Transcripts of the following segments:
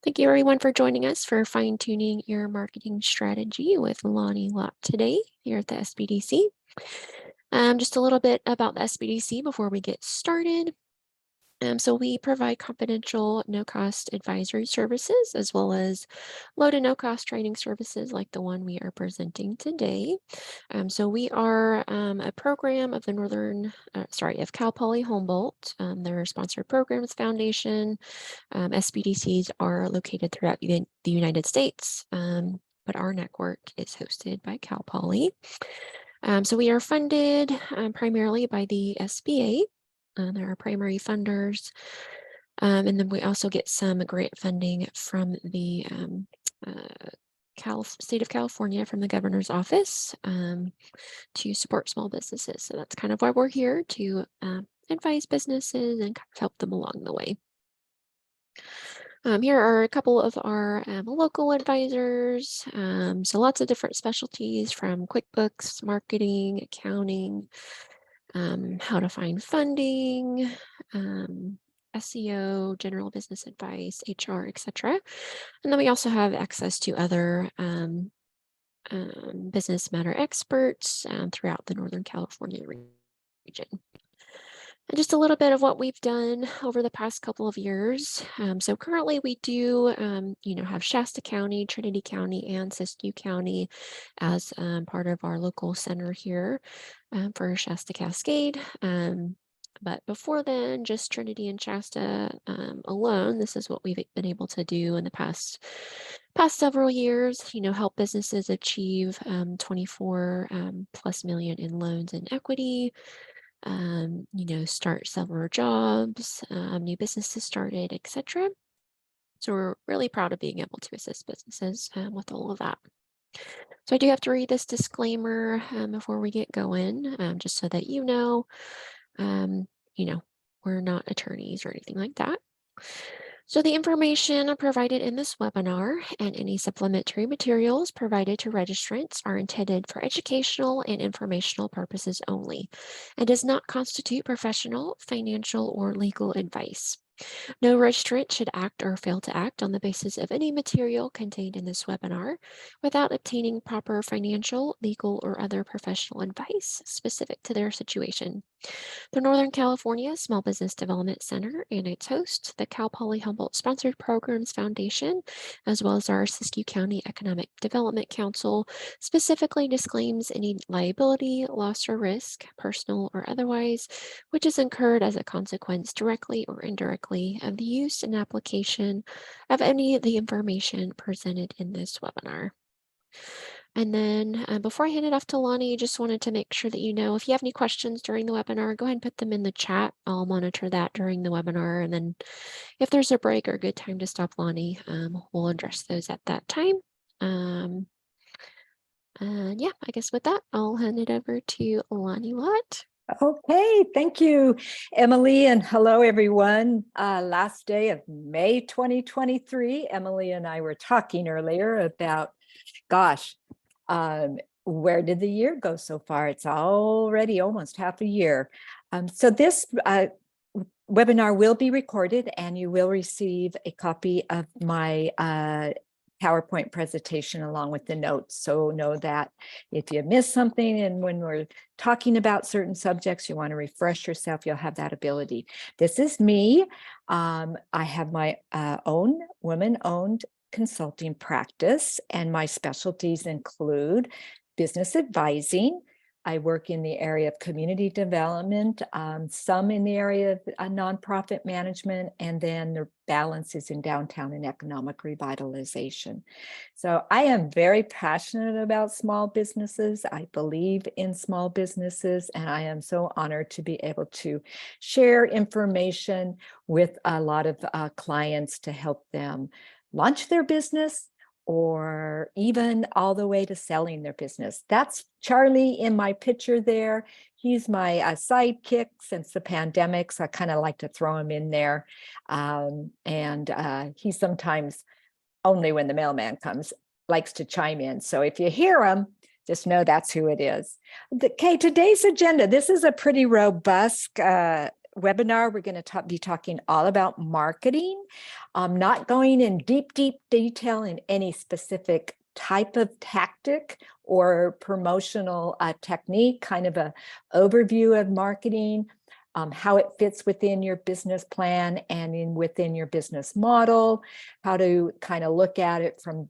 Thank you everyone for joining us for fine-tuning your marketing strategy with Lani Lott today here at the SBDC. Just a little bit about the SBDC before we get started. So we provide confidential, no-cost advisory services, as well as low to no-cost training services like the one we are presenting today. So we are a program of the of Cal Poly Humboldt, their sponsored programs foundation. SBDCs are located throughout the United States, but our network is hosted by Cal Poly. So we are funded primarily by the SBA. They're our primary funders. And then we also get some grant funding from the state of California, from the governor's office, to support small businesses. So that's kind of why we're here, to advise businesses and kind of help them along the way. Here are a couple of our local advisors. So lots of different specialties, from QuickBooks, marketing, accounting, how to find funding, SEO, general business advice, HR, etc. And then we also have access to other business matter experts throughout the Northern California region. And just a little bit of what we've done over the past couple of years. So currently we do, have Shasta County, Trinity County, and Siskiyou County as part of our local center here for Shasta-Cascade. But before then, just Trinity and Shasta alone. This is what we've been able to do in the past several years. Help businesses achieve 24 plus million in loans and equity. Start several jobs, new businesses started, etc. So we're really proud of being able to assist businesses with all of that. So I do have to read this disclaimer before we get going, just so that we're not attorneys or anything like that. So the information provided in this webinar and any supplementary materials provided to registrants are intended for educational and informational purposes only, and does not constitute professional, financial, or legal advice. No registrant should act or fail to act on the basis of any material contained in this webinar without obtaining proper financial, legal, or other professional advice specific to their situation. The Northern California Small Business Development Center and its host, the Cal Poly Humboldt Sponsored Programs Foundation, as well as our Siskiyou County Economic Development Council, specifically disclaims any liability, loss, or risk, personal or otherwise, which is incurred as a consequence, directly or indirectly, of the use and application of any of the information presented in this webinar. And then before I hand it off to Lani, just wanted to make sure that if you have any questions during the webinar, go ahead and put them in the chat. I'll monitor that during the webinar. And then if there's a break or a good time to stop Lani, we'll address those at that time. And yeah, I guess with that, I'll hand it over to Lani Lott. Okay, thank you, Emily, and hello, everyone. Last day of May 2023, Emily and I were talking earlier about, gosh, where did the year go so far? It's already almost half a year. So this webinar will be recorded, and you will receive a copy of my PowerPoint presentation along with the notes. So know that if you miss something, and when we're talking about certain subjects, you want to refresh yourself, you'll have that ability. This is me. I have my own women-owned consulting practice, and my specialties include business advising. I work in the area of community development, some in the area of nonprofit management, and then the balance is in downtown and economic revitalization. So I am very passionate about small businesses. I believe in small businesses, and I am so honored to be able to share information with a lot of clients to help them launch their business, or even all the way to selling their business. That's Charlie in my picture there. He's my sidekick since the pandemic, so I kind of like to throw him in there. He sometimes, only when the mailman comes, likes to chime in. So if you hear him, just know that's who it is. Okay, today's agenda. This is a pretty robust webinar, we're going to be talking all about marketing. Not going in deep detail in any specific type of tactic or promotional technique, kind of an overview of marketing, how it fits within your business plan and within your business model, how to kind of look at it from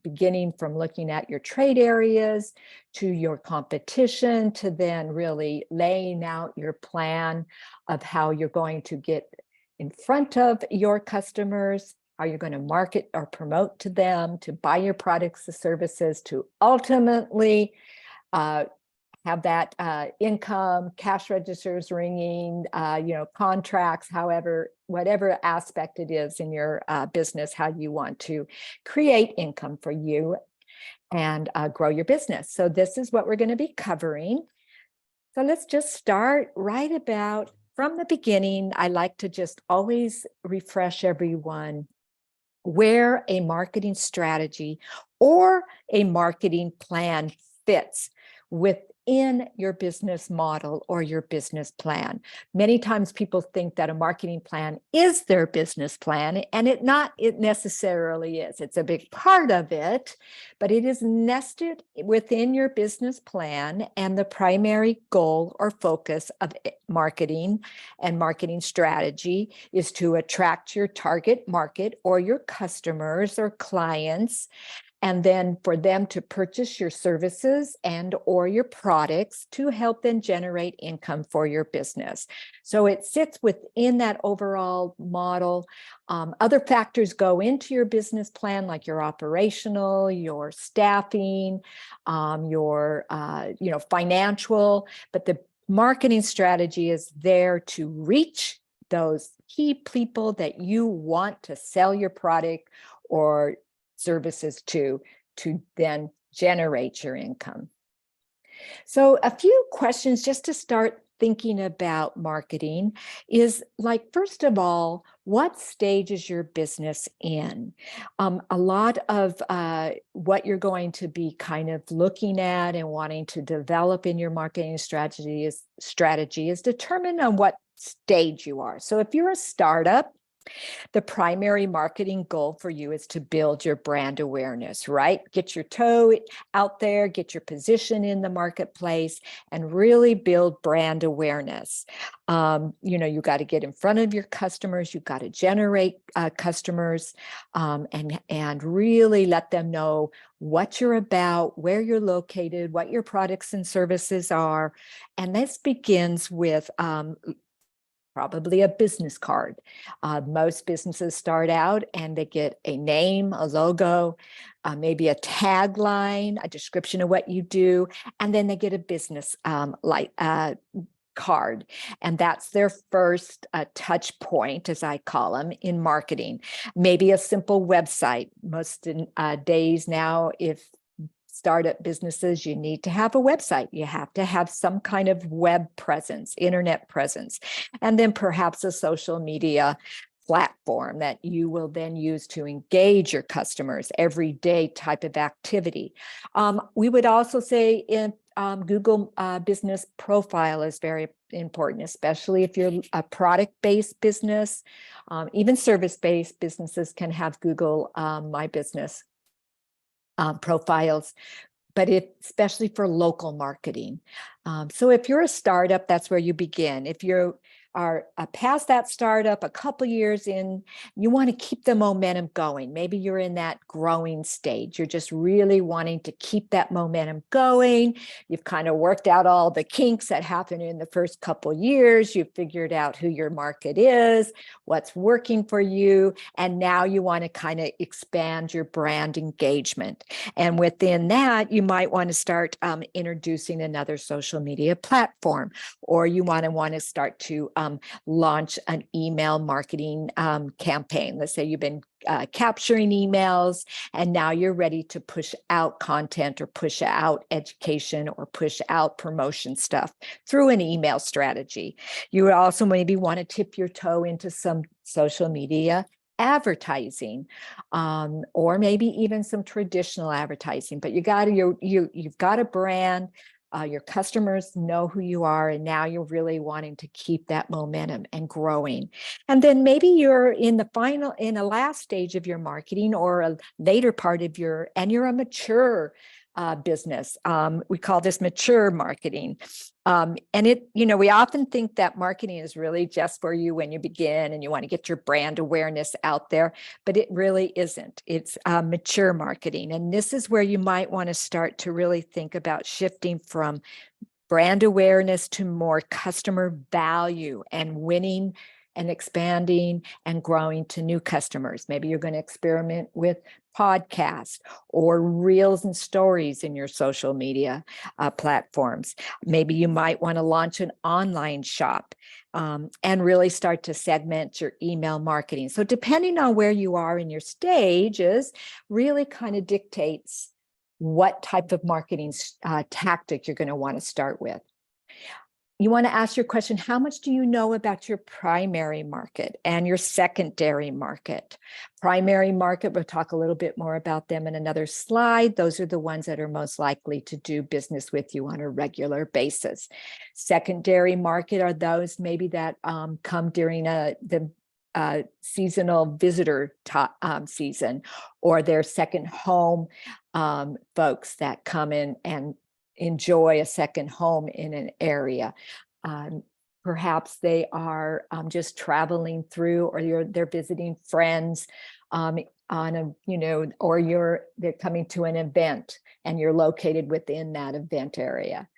beginning from looking at your trade areas to your competition, to then really laying out your plan of how you're going to get in front of your customers, how you're going to market or promote to them, to buy your products or services, to ultimately have that income, cash registers ringing, contracts, whatever aspect it is in your business, how you want to create income for you and grow your business. So this is what we're going to be covering. So let's just start right about from the beginning. I like to just always refresh everyone where a marketing strategy or a marketing plan fits within your business model or your business plan. Many times people think that a marketing plan is their business plan, and it necessarily is. It's a big part of it, but it is nested within your business plan, and the primary goal or focus of marketing and marketing strategy is to attract your target market or your customers or clients, and then for them to purchase your services and or your products to help them generate income for your business. So it sits within that overall model. Other factors go into your business plan, like your operational, your staffing, your financial, but the marketing strategy is there to reach those key people that you want to sell your product or services to then generate your income. So a few questions just to start thinking about marketing is, like, first of all, what stage is your business in? A lot of what you're going to be kind of looking at and wanting to develop in your marketing strategy is determined on what stage you are. So if you're a startup, the primary marketing goal for you is to build your brand awareness, right? Get your toe out there, get your position in the marketplace, and really build brand awareness. You got to get in front of your customers. You've got to generate customers and really let them know what you're about, where you're located, what your products and services are. And this begins with probably a business card. Most businesses start out and they get a name, a logo, maybe a tagline, a description of what you do, and then they get a business card. And that's their first touch point, as I call them, in marketing. Maybe a simple website. Most days now, if startup businesses, you need to have a website. You have to have some kind of web presence, internet presence, and then perhaps a social media platform that you will then use to engage your customers, everyday type of activity. We would also say in Google business profile is very important, especially if you're a product-based business. Even service-based businesses can have Google My Business profiles, but especially for local marketing. So if you're a startup, that's where you begin. If you are past that startup, a couple years in, you want to keep the momentum going. Maybe you're in that growing stage. You're just really wanting to keep that momentum going. You've kind of worked out all the kinks that happen in the first couple years. You've figured out who your market is, what's working for you, and now you want to kind of expand your brand engagement. And within that, you might want to start introducing another social media platform, or you want to start to launch an email marketing campaign. Let's say you've been capturing emails and now you're ready to push out content or push out education or push out promotion stuff through an email strategy. You also maybe want to tip your toe into some social media advertising, or maybe even some traditional advertising, but you've got a brand. Your customers know who you are, and now you're really wanting to keep that momentum and growing. And then maybe you're in the last stage of your marketing or a later part of and you're a mature business. We call this mature marketing. And we often think that marketing is really just for you when you begin and you want to get your brand awareness out there, but it really isn't. It's mature marketing. And this is where you might want to start to really think about shifting from brand awareness to more customer value and winning and expanding and growing to new customers. Maybe you're going to experiment with podcasts or reels and stories in your social media platforms. Maybe you might want to launch an online shop and really start to segment your email marketing. So depending on where you are in your stages, really kind of dictates what type of marketing tactic you're going to want to start with. You want to ask your question, how much do you know about your primary market and your secondary market? Primary market, we'll talk a little bit more about them in another slide. Those are the ones that are most likely to do business with you on a regular basis. Secondary market are those maybe that come during the seasonal visitor season, or their second home folks that come in and enjoy a second home in an area. Perhaps they are just traveling through, or they're visiting friends on or they're coming to an event and you're located within that event area.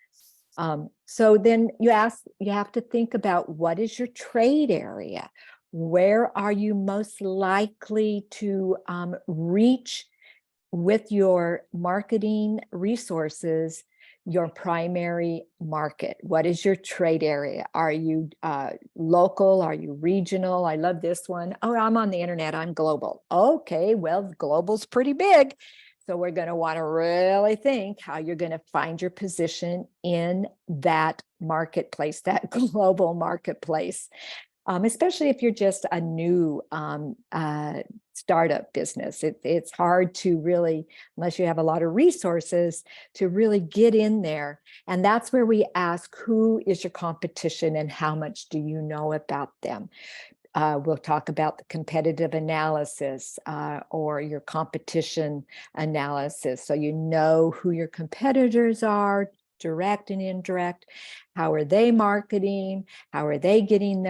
So then you have to think about, what is your trade area? Where are you most likely to reach with your marketing resources, your primary market? What is your trade area? Are you local? Are you regional? I love this one. Oh, I'm on the internet. I'm global. Okay, well, global's pretty big. So we're going to want to really think how you're going to find your position in that marketplace, that global marketplace. Especially if you're just a new startup business. It's hard to really, unless you have a lot of resources, to really get in there. And that's where we ask, who is your competition and how much do you know about them? We'll talk about the competitive analysis or your competition analysis. So you know who your competitors are, direct and indirect. How are they marketing? How are they getting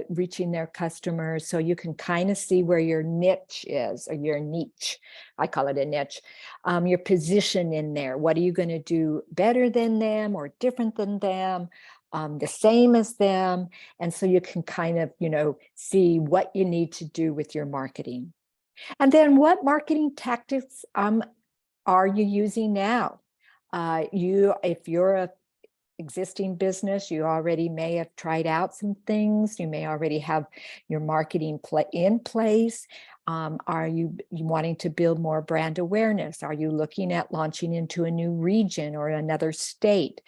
reaching their customers? So you can kind of see where your niche is, or your niche. I call it a niche. Your position in there. What are you going to do better than them or different than them? The same as them. And so you can kind of, see what you need to do with your marketing. And then what marketing tactics are you using now? If you're a existing business, you already may have tried out some things. You may already have your marketing in place. Are you wanting to build more brand awareness? Are you looking at launching into a new region or another state?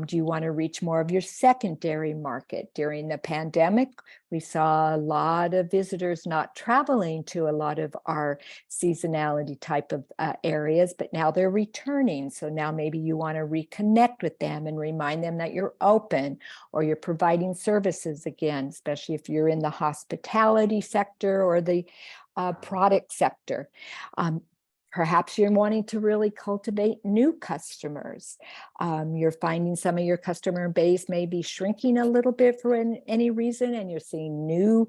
Do you want to reach more of your secondary market? During the pandemic, we saw a lot of visitors not traveling to a lot of our seasonality type of areas, but now they're returning. So now maybe you want to reconnect with them and remind them that you're open, or you're providing services again, especially if you're in the hospitality sector or the product sector. Perhaps you're wanting to really cultivate new customers. You're finding some of your customer base may be shrinking a little bit for any reason, and you're seeing new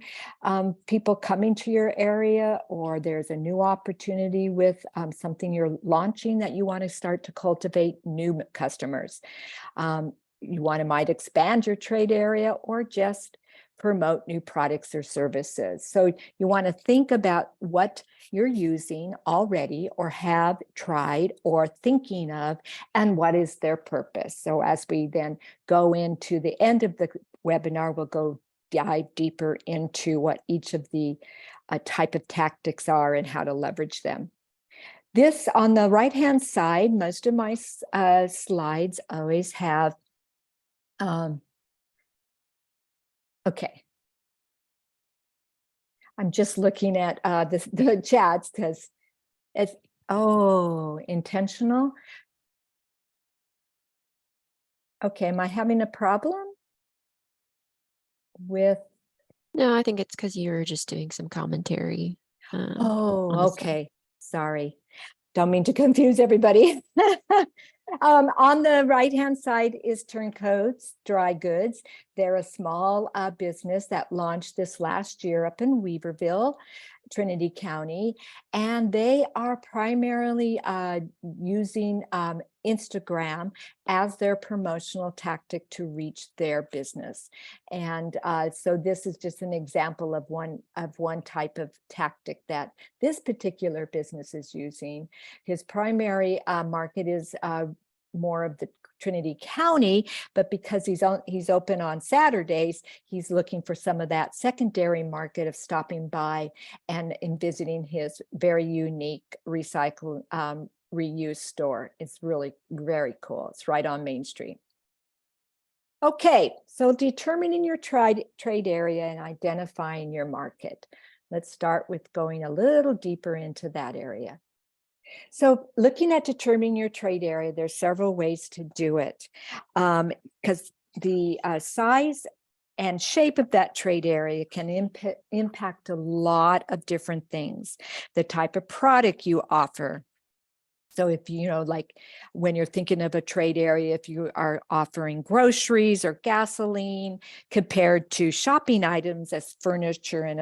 people coming to your area, or there's a new opportunity with something you're launching that you want to start to cultivate new customers. You might expand your trade area, or just promote new products or services. So you want to think about what you're using already, or have tried, or thinking of, and what is their purpose. So as we then go into the end of the webinar, we'll dive deeper into what each of the type of tactics are and how to leverage them. This, on the right-hand side, most of my slides always have okay. I'm just looking at the chats because it's, intentional. Okay, am I having a problem with? No, I think it's because you were just doing some commentary on Oh, the side. okay. Sorry. Don't mean to confuse everybody. On the right-hand side is Turncoats Dry Goods. They're a small business that launched this last year up in Weaverville, Trinity County, and they are primarily using Instagram as their promotional tactic to reach their business. And so this is just an example of one type of tactic that this particular business is using. His primary market is more of the Trinity County, but because he's open on Saturdays, he's looking for some of that secondary market of stopping by and in visiting his very unique recycle reuse store. It's really very cool. It's right on Main Street. Okay, so determining your trade area and identifying your market. Let's start with going a little deeper into that area. So looking at determining your trade area, there's several ways to do it, because the size and shape of that trade area can impact a lot of different things. The type of product you offer. So if like when you're thinking of a trade area, if you are offering groceries or gasoline compared to shopping items as furniture and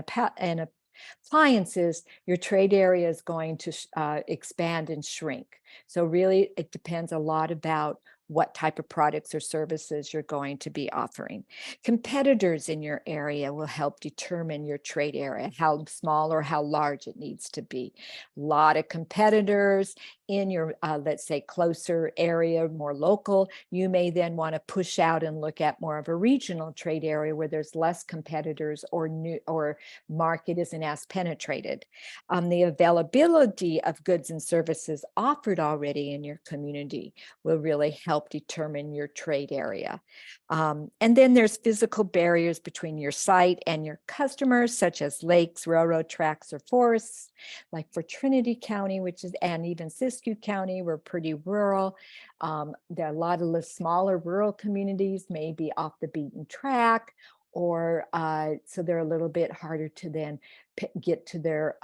appliances, your trade area is going to expand and shrink. So really, it depends a lot about what type of products or services you're going to be offering. Competitors in your area will help determine your trade area, how small or how large it needs to be. A lot of competitors in your, let's say, closer area, more local. You may then want to push out and look at more of a regional trade area where there's less competitors or market isn't as penetrated. The availability of goods and services offered already in your community will really help determine your trade area. And then there's physical barriers between your site and your customers, such as lakes, railroad tracks, or forests. Like for Trinity County, and even Siskiyou County, we're pretty rural. There are a lot of the smaller rural communities, maybe off the beaten track, or so they're a little bit harder to then get to their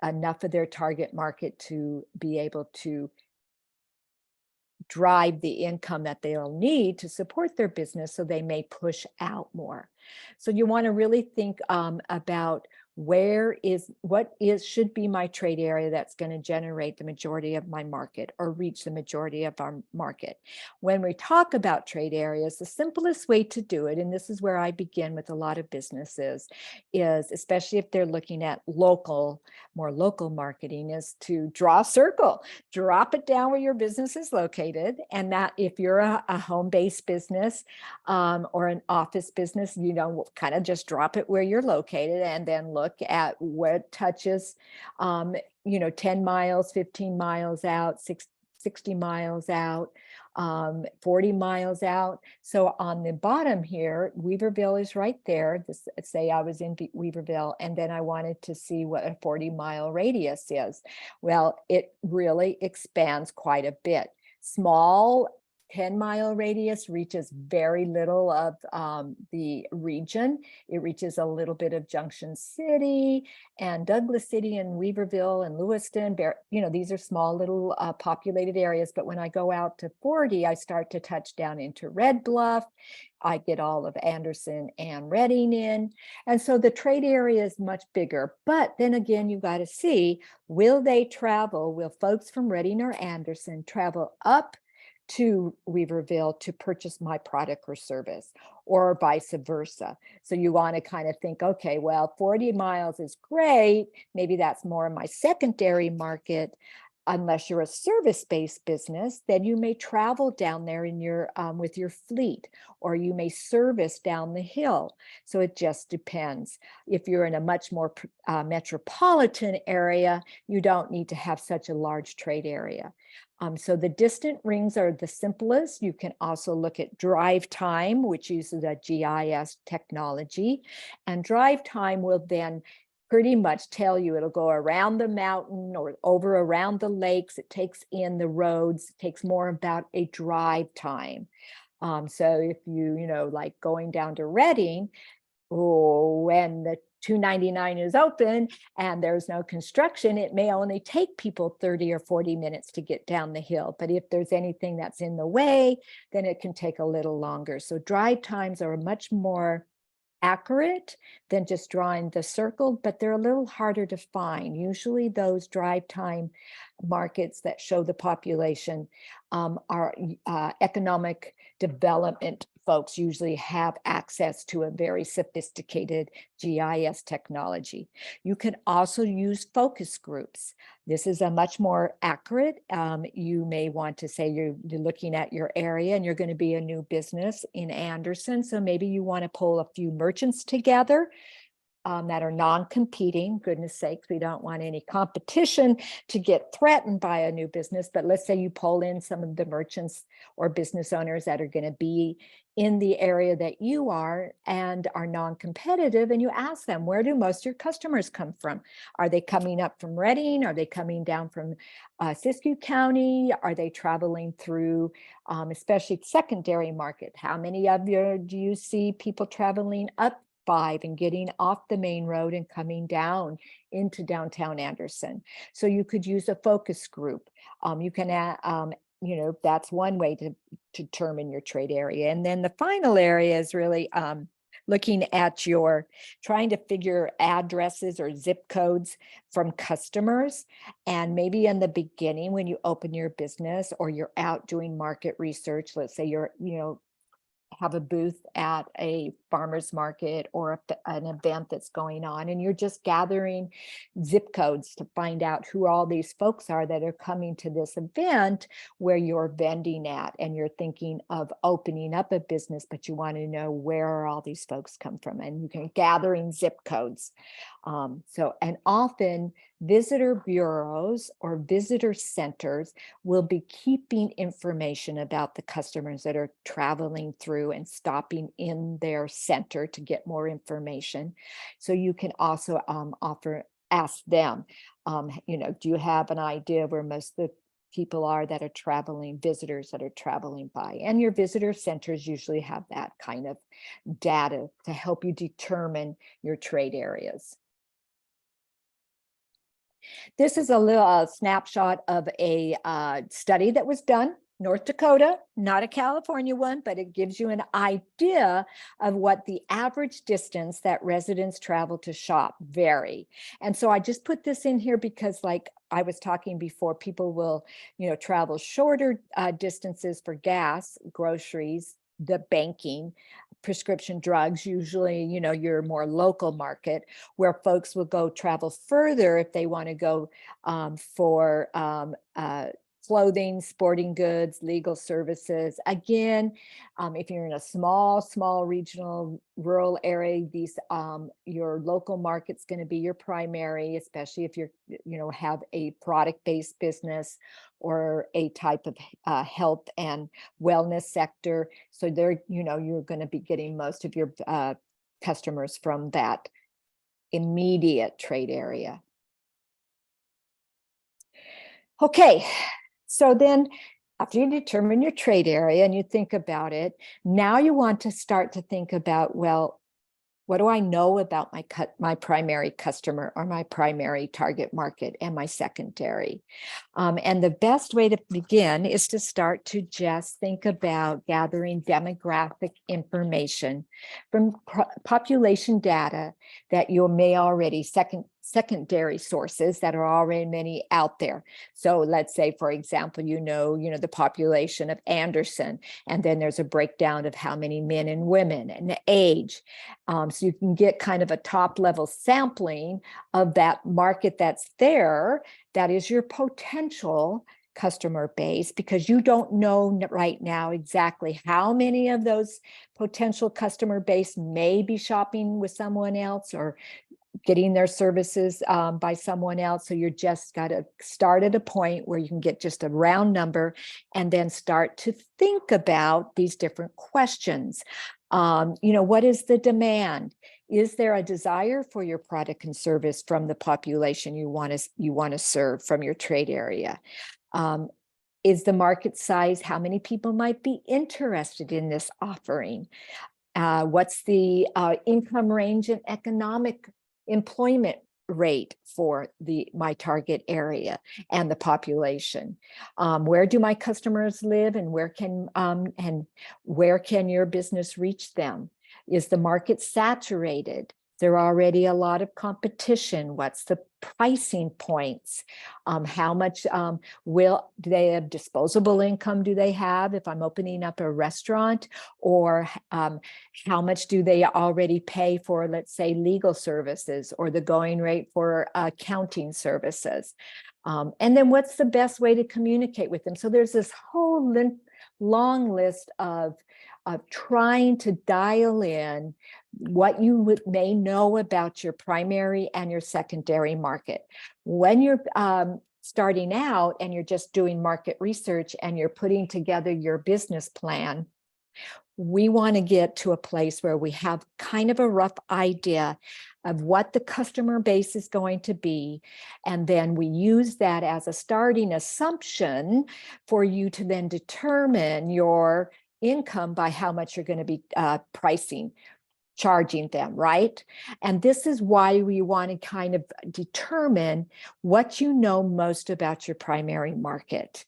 enough of their target market to be able to drive the income that they'll need to support their business, so they may push out more. So you want to really think about what should be my trade area that's going to generate the majority of my market or reach the majority of our market. When we talk about trade areas, the simplest way to do it, and this is where I begin with a lot of businesses, is especially if they're looking at more local marketing, is to draw a circle, drop it down where your business is located. And that if you're a home-based business or an office business, kind of just drop it where you're located and then look at what touches, 10 miles, 15 miles out, 60 miles out, 40 miles out. So on the bottom here, Weaverville is right there. Say I was in Weaverville, and then I wanted to see what a 40-mile radius is. Well, it really expands quite a bit. Small 10-mile radius reaches very little of the region. It reaches a little bit of Junction City and Douglas City and Weaverville and Lewiston. These are small little populated areas. But when I go out to 40, I start to touch down into Red Bluff. I get all of Anderson and Reading in. And so the trade area is much bigger. But then again, you've got to see, will folks from Reading or Anderson travel up to Weaverville to purchase my product or service, or vice versa? So you want to kind of think, okay, well, 40 miles is great. Maybe that's more of my secondary market. Unless you're a service-based business, then you may travel down there in your with your fleet, or you may service down the hill. So it just depends. If you're in a much more metropolitan area, you don't need to have such a large trade area. So the distant rings are the simplest. You can also look at drive time, which uses a GIS technology, and drive time will then pretty much tell you it'll go around the mountain or over around the lakes. It takes in the roads. It takes more about a drive time. So if like going down to Reading, when the 299 is open and there's no construction, it may only take people 30 or 40 minutes to get down the hill. But if there's anything that's in the way, then it can take a little longer. So drive times are much more accurate than just drawing the circle, but they're a little harder to find. Usually those drive time markets that show the population are economic development folks usually have access to a very sophisticated GIS technology. You can also use focus groups. This is a much more accurate. You may want to say you're looking at your area and you're going to be a new business in Anderson. So maybe you want to pull a few merchants together that are non-competing. Goodness sakes, we don't want any competition to get threatened by a new business. But let's say you pull in some of the merchants or business owners that are going to be in the area that you are and are non-competitive, and you ask them, where do most of your customers come from? Are they coming up from Reading? Are they coming down from Siskiyou County? Are they traveling through, especially secondary market? How many of you do you see people traveling up 5 and getting off the main road and coming down into downtown Anderson? So you could use a focus group. You can, that's one way to determine your trade area. And then the final area is really looking at trying to figure addresses or zip codes from customers. And maybe in the beginning, when you open your business or you're out doing market research, let's say you're, have a booth at a farmer's market or an event that's going on, and you're just gathering zip codes to find out who all these folks are that are coming to this event where you're vending at, and you're thinking of opening up a business, but you want to know where are all these folks come from, and you can gathering zip codes. And often visitor bureaus or visitor centers will be keeping information about the customers that are traveling through and stopping in their center to get more information. So you can also ask them, do you have an idea where most of the people are that are traveling, visitors that are traveling by? And your visitor centers usually have that kind of data to help you determine your trade areas. This is a little snapshot of a study that was done, North Dakota, not a California one, but it gives you an idea of what the average distance that residents travel to shop vary. And so I just put this in here because, like I was talking before, people will, travel shorter distances for gas, groceries, the banking, prescription drugs, usually, your more local market, where folks will go travel further if they want to go for clothing, sporting goods, legal services. Again, if you're in a small regional rural area, these your local market's going to be your primary, especially if you're, have a product-based business or a type of health and wellness sector. So there, you're going to be getting most of your customers from that immediate trade area. Okay. So then after you determine your trade area and you think about it, now you want to start to think about, well, what do I know about my primary customer or my primary target market and my secondary? And the best way to begin is to start to just think about gathering demographic information from population data that you may already secondary sources that are already many out there. So let's say, for example, the population of Anderson, and then there's a breakdown of how many men and women and the age. So you can get kind of a top level sampling of that market that's there. That is your potential customer base, because you don't know right now exactly how many of those potential customer base may be shopping with someone else or getting their services by someone else. So you're just got to start at a point where you can get just a round number and then start to think about these different questions. What is the demand? Is there a desire for your product and service from the population you want to serve from your trade area? is the market size, how many people might be interested in this offering? What's the income range and economic employment rate for my target area and the population? Where do my customers live, and where can your business reach them? Is the market saturated? There already a lot of competition. What's the pricing points? How much do they have disposable income? Do they have if I'm opening up a restaurant? Or how much do they already pay for, let's say, legal services or the going rate for accounting services? And then what's the best way to communicate with them? So there's this whole long list of trying to dial in what you may know about your primary and your secondary market. When you're starting out and you're just doing market research and you're putting together your business plan, we want to get to a place where we have kind of a rough idea of what the customer base is going to be. And then we use that as a starting assumption for you to then determine your income by how much you're going to be charging them, right? And this is why we want to kind of determine what you know most about your primary market.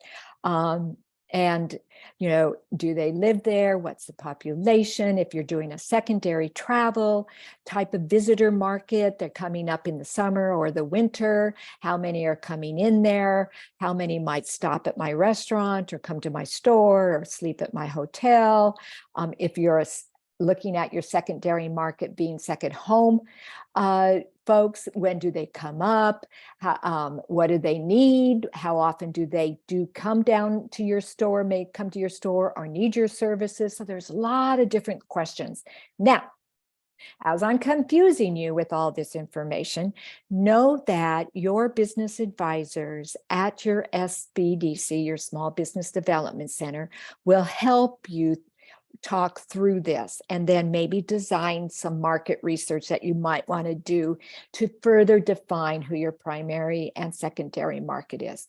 And, do they live there? What's the population? If you're doing a secondary travel type of visitor market, they're coming up in the summer or the winter, how many are coming in there? How many might stop at my restaurant or come to my store or sleep at my hotel? If you're looking at your secondary market being second home, folks, when do they come up? What do they need? How often do they come down to your store, may come to your store or need your services? So there's a lot of different questions. Now, as I'm confusing you with all this information, know that your business advisors at your SBDC, your Small Business Development Center, will help you talk through this and then maybe design some market research that you might want to do to further define who your primary and secondary market is.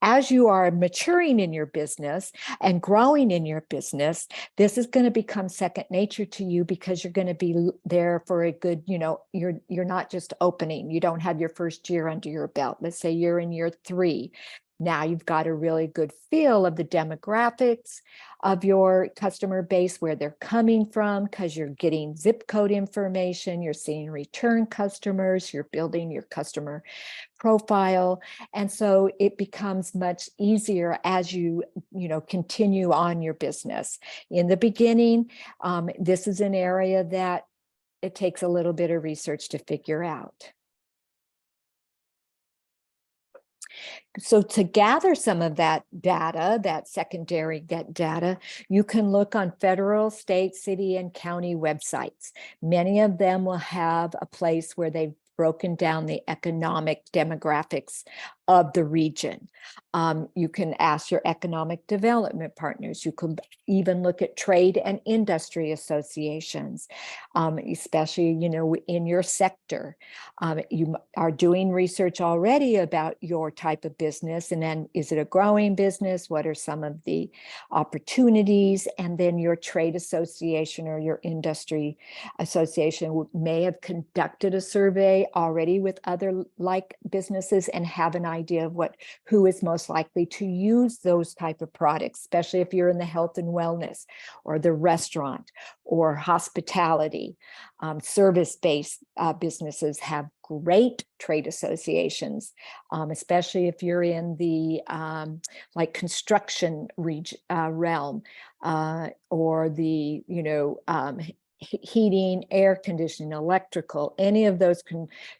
As you are maturing in your business and growing in your business, this is going to become second nature to you because you're going to be there for a good, you're not just opening. You don't have your first year under your belt. Let's say you're in year 3. Now you've got a really good feel of the demographics of your customer base, where they're coming from, because you're getting zip code information, you're seeing return customers, you're building your customer profile. And so it becomes much easier as you, continue on your business. In the beginning, this is an area that it takes a little bit of research to figure out. So to gather some of that data, that secondary data, you can look on federal, state, city, and county websites. Many of them will have a place where they've broken down the economic demographics of the region. You can ask your economic development partners. You could even look at trade and industry associations, especially, in your sector. You are doing research already about your type of business, and then is it a growing business? What are some of the opportunities? And then your trade association or your industry association may have conducted a survey already with other like businesses and have an idea of who is most likely to use those type of products, especially if you're in the health and wellness or the restaurant or hospitality. Service-based businesses have great trade associations, especially if you're in the like construction realm or the heating, air conditioning, electrical, any of those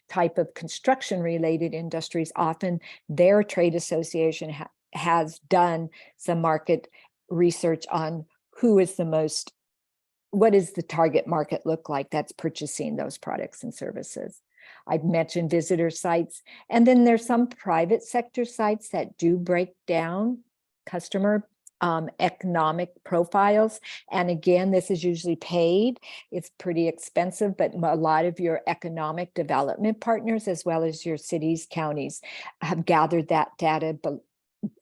type of construction related industries. Often their trade association has done some market research on what is the target market look like that's purchasing those products and services. I've mentioned visitor sites, and then there's some private sector sites that do break down customer economic profiles. And again, this is usually paid. It's pretty expensive, but a lot of your economic development partners, as well as your cities, counties, have gathered that data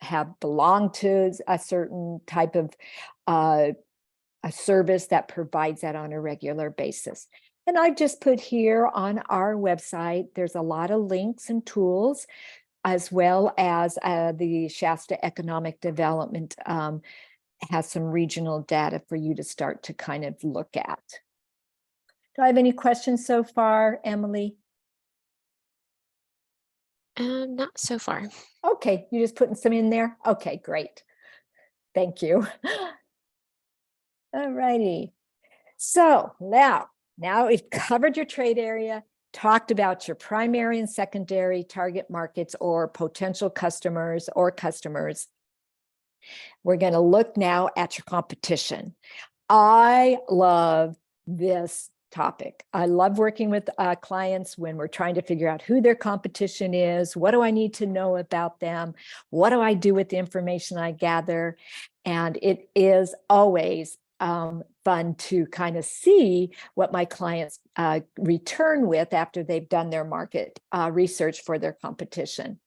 have belonged to a certain type of a service that provides that on a regular basis. And I just put here on our website, there's a lot of links and tools, as well as the Shasta Economic Development has some regional data for you to start to kind of look at. Do I have any questions so far, Emily? Not so far. Okay, you're just putting some in there? Okay, great. Thank you. All righty. So now we've covered your trade area, talked about your primary and secondary target markets or potential customers or customers. We're going to look now at your competition. I love this topic. I love working with clients when we're trying to figure out who their competition is. What do I need to know about them? What do I do with the information I gather? And it is always fun to kind of see what my clients return with after they've done their market research for their competition.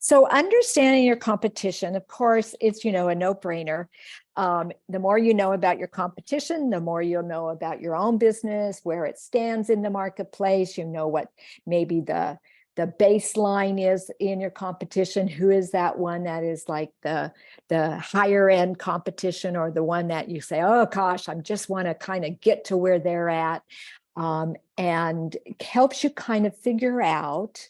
So understanding your competition, of course, it's, a no-brainer. The more you know about your competition, the more you'll know about your own business, where it stands in the marketplace, what maybe the baseline is in your competition. Who is that one that is like the higher end competition, or the one that you say, oh gosh, I just want to kind of get to where they're at, and helps you kind of figure out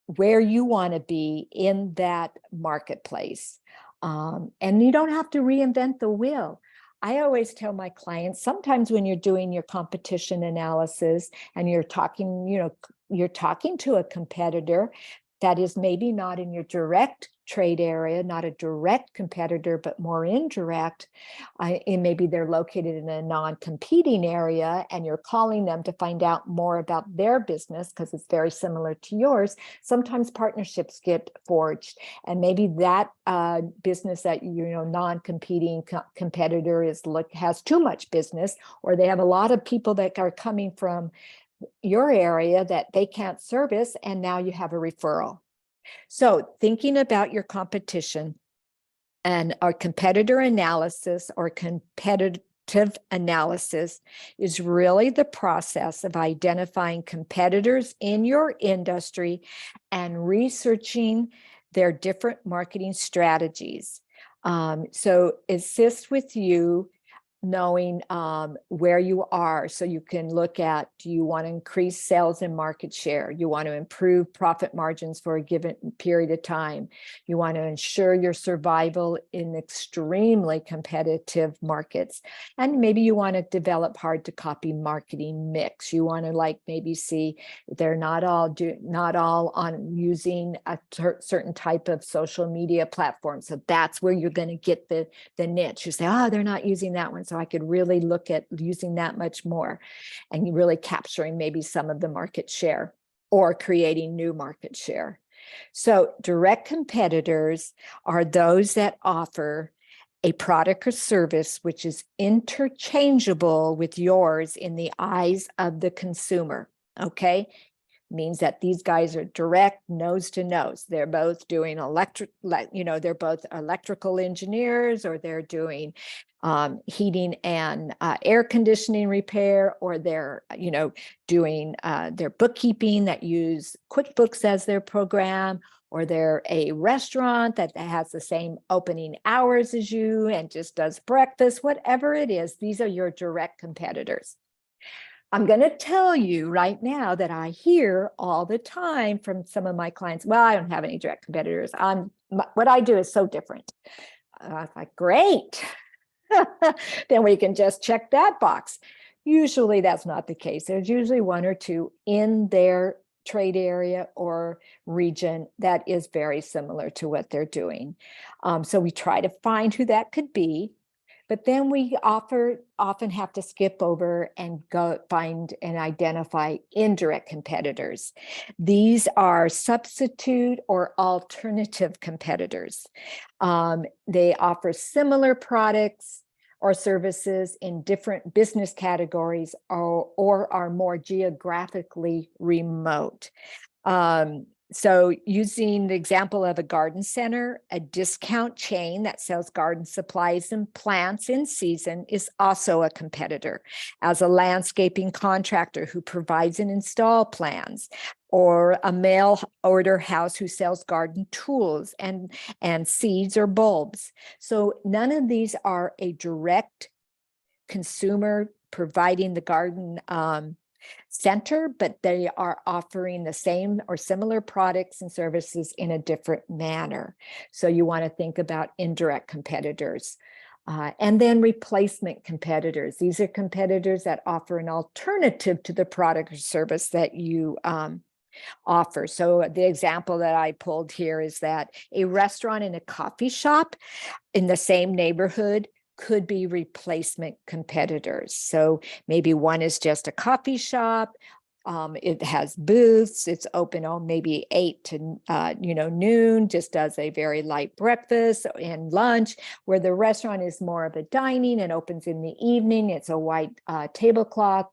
where you want to be in that marketplace. And you don't have to reinvent the wheel. I always tell my clients, sometimes when you're doing your competition analysis and you're talking to a competitor that is maybe not in your direct trade area, not a direct competitor, but more indirect, and maybe they're located in a non-competing area, and you're calling them to find out more about their business because it's very similar to yours. Sometimes partnerships get forged, and maybe that business that non-competing competitor has too much business, or they have a lot of people that are coming from your area that they can't service, and now you have a referral. So thinking about your competition and our competitor analysis or competitive analysis is really the process of identifying competitors in your industry and researching their different marketing strategies. So assist with you knowing where you are, so you can look at, do you want to increase sales and market share? You want to improve profit margins for a given period of time. You want to ensure your survival in extremely competitive markets. And maybe you want to develop hard to copy marketing mix. You want to maybe see they're not all on using a certain type of social media platform. So that's where you're going to get the niche. You say, oh, they're not using that one, so I could really look at using that much more, and really capturing maybe some of the market share or creating new market share. So direct competitors are those that offer a product or service which is interchangeable with yours in the eyes of the consumer. Okay. Means that these guys are direct, nose to nose. They're both doing they're both electrical engineers, or they're doing heating and air conditioning repair, or they're doing their bookkeeping that use QuickBooks as their program, or they're a restaurant that has the same opening hours as you and just does breakfast. Whatever it is, these are your direct competitors. I'm going to tell you right now that I hear all the time from some of my clients, well, I don't have any direct competitors. What I do is so different. I was like, great. Then we can just check that box. Usually that's not the case. There's usually one or two in their trade area or region that is very similar to what they're doing. So we try to find who that could be. But then we often have to skip over and go find and identify indirect competitors. These are substitute or alternative competitors. They offer similar products or services in different business categories, or are more geographically remote. So using the example of a garden center, a discount chain that sells garden supplies and plants in season is also a competitor. As a landscaping contractor who provides and install plans, or a mail order house who sells garden tools and seeds or bulbs. So none of these are a direct consumer providing the garden center, but they are offering the same or similar products and services in a different manner. So you want to think about indirect competitors. And then replacement competitors. These are competitors that offer an alternative to the product or service that you offer. So the example that I pulled here is that a restaurant and a coffee shop in the same neighborhood could be replacement competitors. So maybe one is just a coffee shop. It has booths. It's open on maybe 8 to noon, just does a very light breakfast and lunch, where the restaurant is more of a dining and opens in the evening. It's a white tablecloth,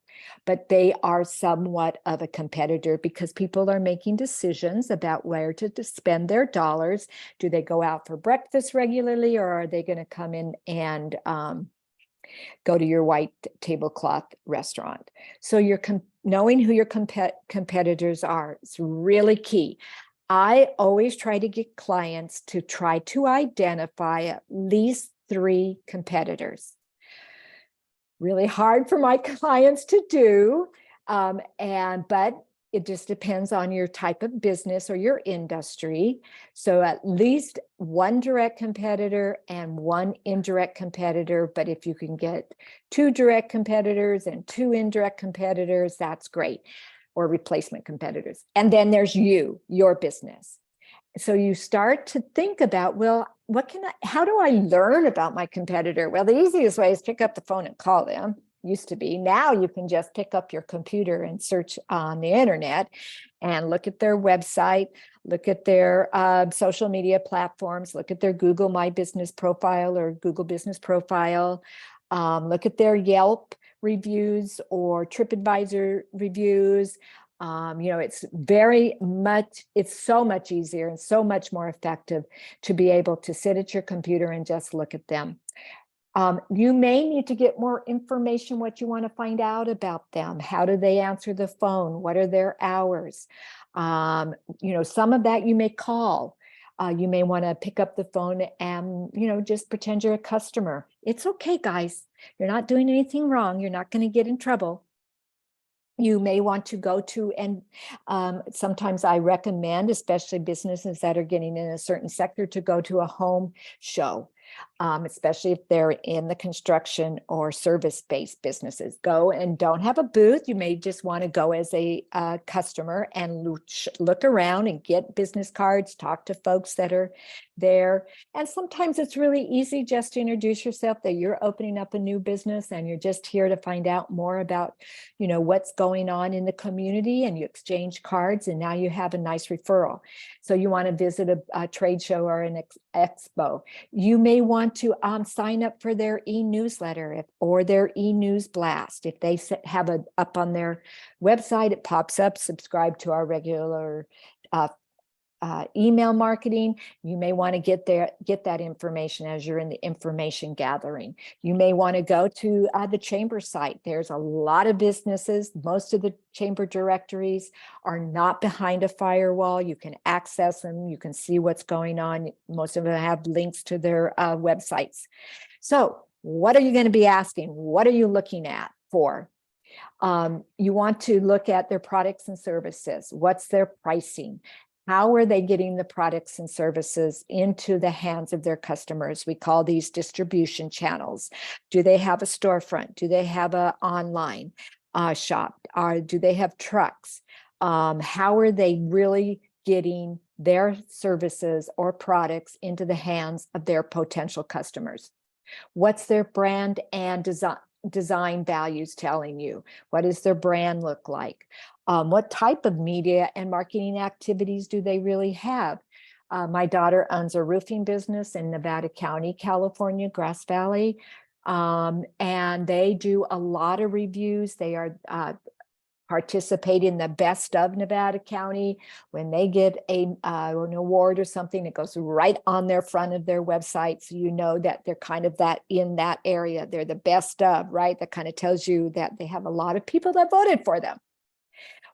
but they are somewhat of a competitor because people are making decisions about where to spend their dollars. Do they go out for breakfast regularly, or are they going to come in and go to your white tablecloth restaurant? So you're knowing who your competitors are is really key. I always try to get clients to try to identify at least 3 competitors. Really hard for my clients to do, but it just depends on your type of business or your industry. So at least 1 direct competitor and 1 indirect competitor. But if you can get 2 direct competitors and 2 indirect competitors, that's great, or replacement competitors. And then there's your business. So you start to think about, well, how do I learn about my competitor? Well, the easiest way is pick up the phone and call them. Used to be. Now you can just pick up your computer and search on the internet and look at their website, look at their social media platforms, look at their Google My Business profile or Google Business profile, look at their Yelp reviews or TripAdvisor reviews. It's so much easier and so much more effective to be able to sit at your computer and just look at them. You may need to get more information, what you want to find out about them. How do they answer the phone? What are their hours? Some of that you may call. You may want to pick up the phone and, just pretend you're a customer. It's okay, guys. You're not doing anything wrong. You're not going to get in trouble. You may want to go to, and sometimes I recommend, especially businesses that are getting in a certain sector, to go to a home show. Especially if they're in the construction or service-based businesses. Go and don't have a booth. You may just want to go as a customer and look around and get business cards, talk to folks that are there. And sometimes it's really easy just to introduce yourself that you're opening up a new business and you're just here to find out more about, what's going on in the community, and you exchange cards, and now you have a nice referral. So you want to visit a trade show or an expo. You may want to sign up for their e-newsletter or their e-news blast. If they have up on their website, it pops up, subscribe to our regular email marketing. You may want to get that information as you're in the information gathering. You may want to go to the chamber site. There's a lot of businesses. Most of the chamber directories are not behind a firewall. You can access them. You can see what's going on. Most of them have links to their websites. So what are you going to be asking? What are you looking at for? You want to look at their products and services. What's their pricing? How are they getting the products and services into the hands of their customers? We call these distribution channels. Do they have a storefront? Do they have an online shop? Do they have trucks? How are they really getting their services or products into the hands of their potential customers? What's their brand and design values telling you? What does their brand look like? What type of media and marketing activities do they really have? My daughter owns a roofing business in Nevada County, California, Grass Valley, and they do a lot of reviews. They are participate in the Best of Nevada County, when they get an award or something, it goes right on their front of their website. So you know that they're kind of that in that area. They're the best of, right? That kind of tells you that they have a lot of people that voted for them.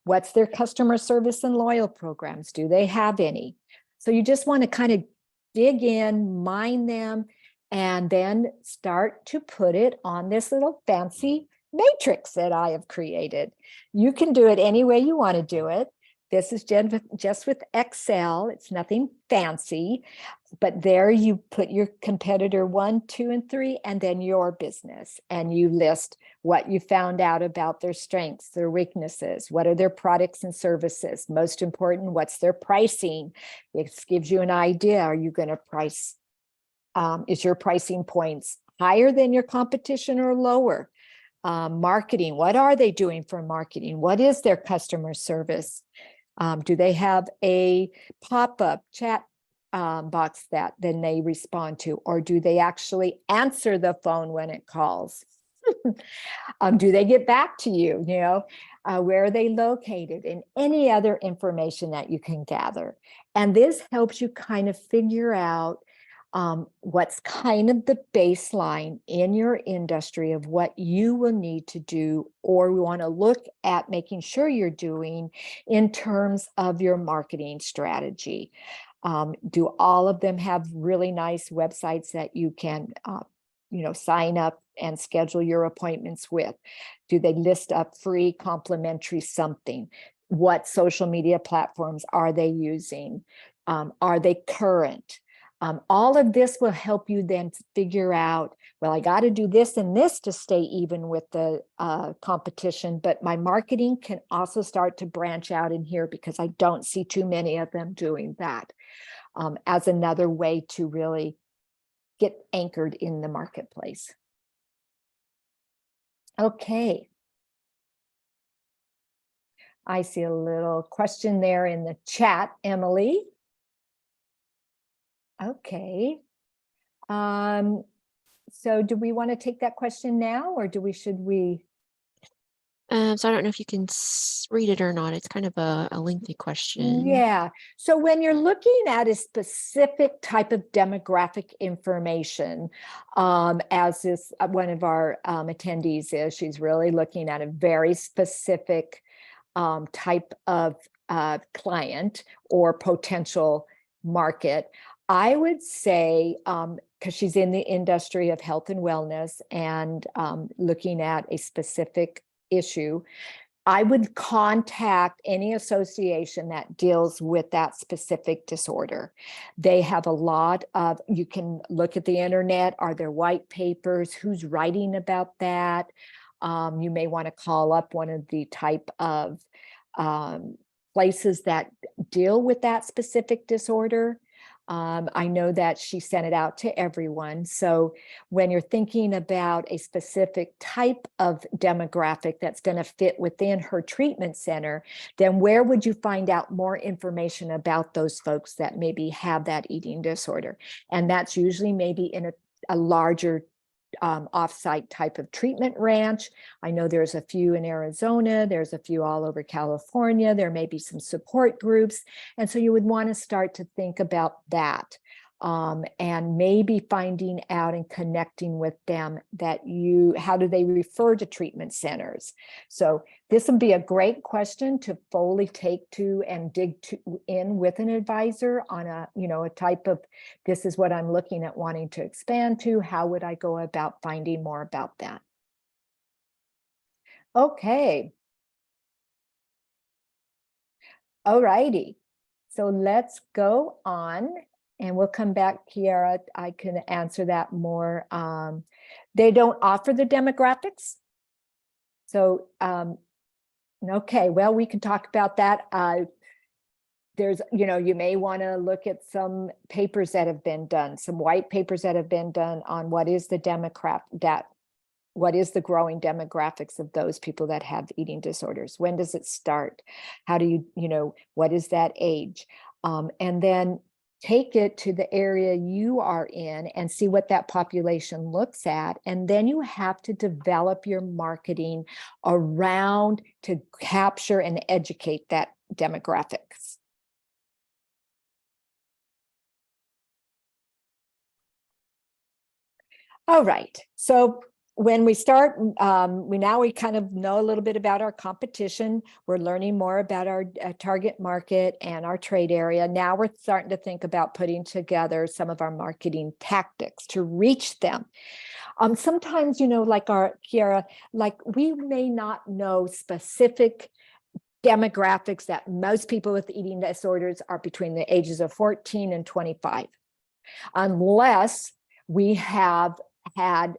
What's their customer service and loyal programs? Do they have any? So you just want to kind of dig in, mine them, and then start to put it on this little fancy matrix that I have created. You can do it any way you want to do it. This is just with Excel. It's nothing fancy, but there you put your competitor 1, 2, and 3, and then your business, and you list what you found out about their strengths, their weaknesses, what are their products and services. Most important, what's their pricing? It gives you an idea. Are you going to price? Is your pricing points higher than your competition or lower? Marketing, what are they doing for marketing? What is their customer service? Do they have a pop-up chat box that then they respond to, or do they actually answer the phone when it calls? Do they get back to you? Where are they located, and any other information that you can gather. And this helps you kind of figure out what's kind of the baseline in your industry of what you will need to do, or we want to look at making sure you're doing in terms of your marketing strategy. Do all of them have really nice websites that you can sign up and schedule your appointments with? Do they list up free complimentary something? What social media platforms are they using? Are they current? All of this will help you then figure out, well, I got to do this and this to stay even with the competition, but my marketing can also start to branch out in here because I don't see too many of them doing that, as another way to really get anchored in the marketplace. Okay. I see a little question there in the chat, Emily. Okay. So do we want to take that question now, or should we? So I don't know if you can read it or not. It's kind of a lengthy question. Yeah. So when you're looking at a specific type of demographic information, as this one of our attendees is, she's really looking at a very specific type of client or potential market. I would say, because she's in the industry of health and wellness and looking at a specific issue, I would contact any association that deals with that specific disorder. They have a lot of, you can look at the internet, are there white papers, who's writing about that? You may want to call up one of the type of places that deal with that specific disorder. I know that she sent it out to everyone. So when you're thinking about a specific type of demographic that's going to fit within her treatment center, then where would you find out more information about those folks that maybe have that eating disorder? And that's usually maybe in a larger off-site type of treatment ranch. I know there's a few in Arizona, there's a few all over California, there may be some support groups. And so you would want to start to think about that, and maybe finding out and connecting with them that how do they refer to treatment centers? So this would be a great question to fully take to and dig in with an advisor on a type of, this is what I'm looking at wanting to expand to. How would I go about finding more about that? Okay. All righty. So let's go on. And we'll come back, Kiara. I can answer that more. They don't offer the demographics. So, okay, well, we can talk about that. There's, you may want to look at some papers that have been done, some white papers that have been done on what is the what is the growing demographics of those people that have eating disorders? When does it start? How do what is that age? And then take it to the area you are in and see what that population looks at. And then you have to develop your marketing around to capture and educate that demographics. All right, so when we start, we kind of know a little bit about our competition. We're learning more about our target market and our trade area. Now we're starting to think about putting together some of our marketing tactics to reach them. Sometimes, like Kiara, like we may not know specific demographics that most people with eating disorders are between the ages of 14 and 25, unless we have had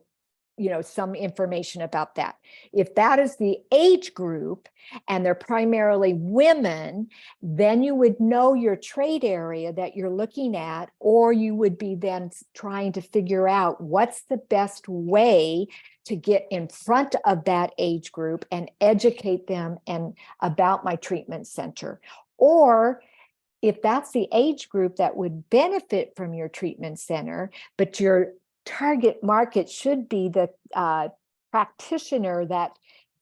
some information about that. If that is the age group and they're primarily women, then you would know your trade area that you're looking at, or you would be then trying to figure out what's the best way to get in front of that age group and educate them about my treatment center. Or if that's the age group that would benefit from your treatment center, but your target market should be the practitioner that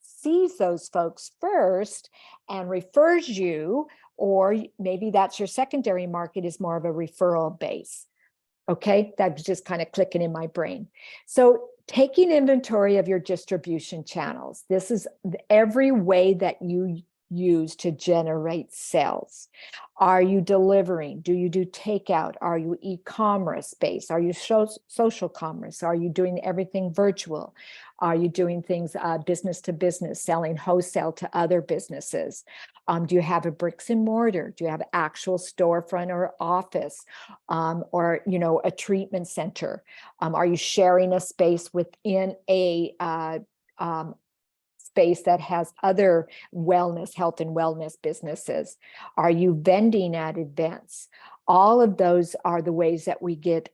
sees those folks first and refers you, or maybe that's your secondary market is more of a referral base. Okay, that's just kind of clicking in my brain. So taking inventory of your distribution channels. This is every way that you use to generate sales. Are you delivering? Do you do takeout? Are you e-commerce based? Are you social commerce? Are you doing everything virtual? Are you doing things business to business, selling wholesale to other businesses? Do you have a bricks and mortar? Do you have actual storefront or office, or a treatment center? Are you sharing a space within a space that has other health and wellness businesses? Are you vending at events? All of those are the ways that we get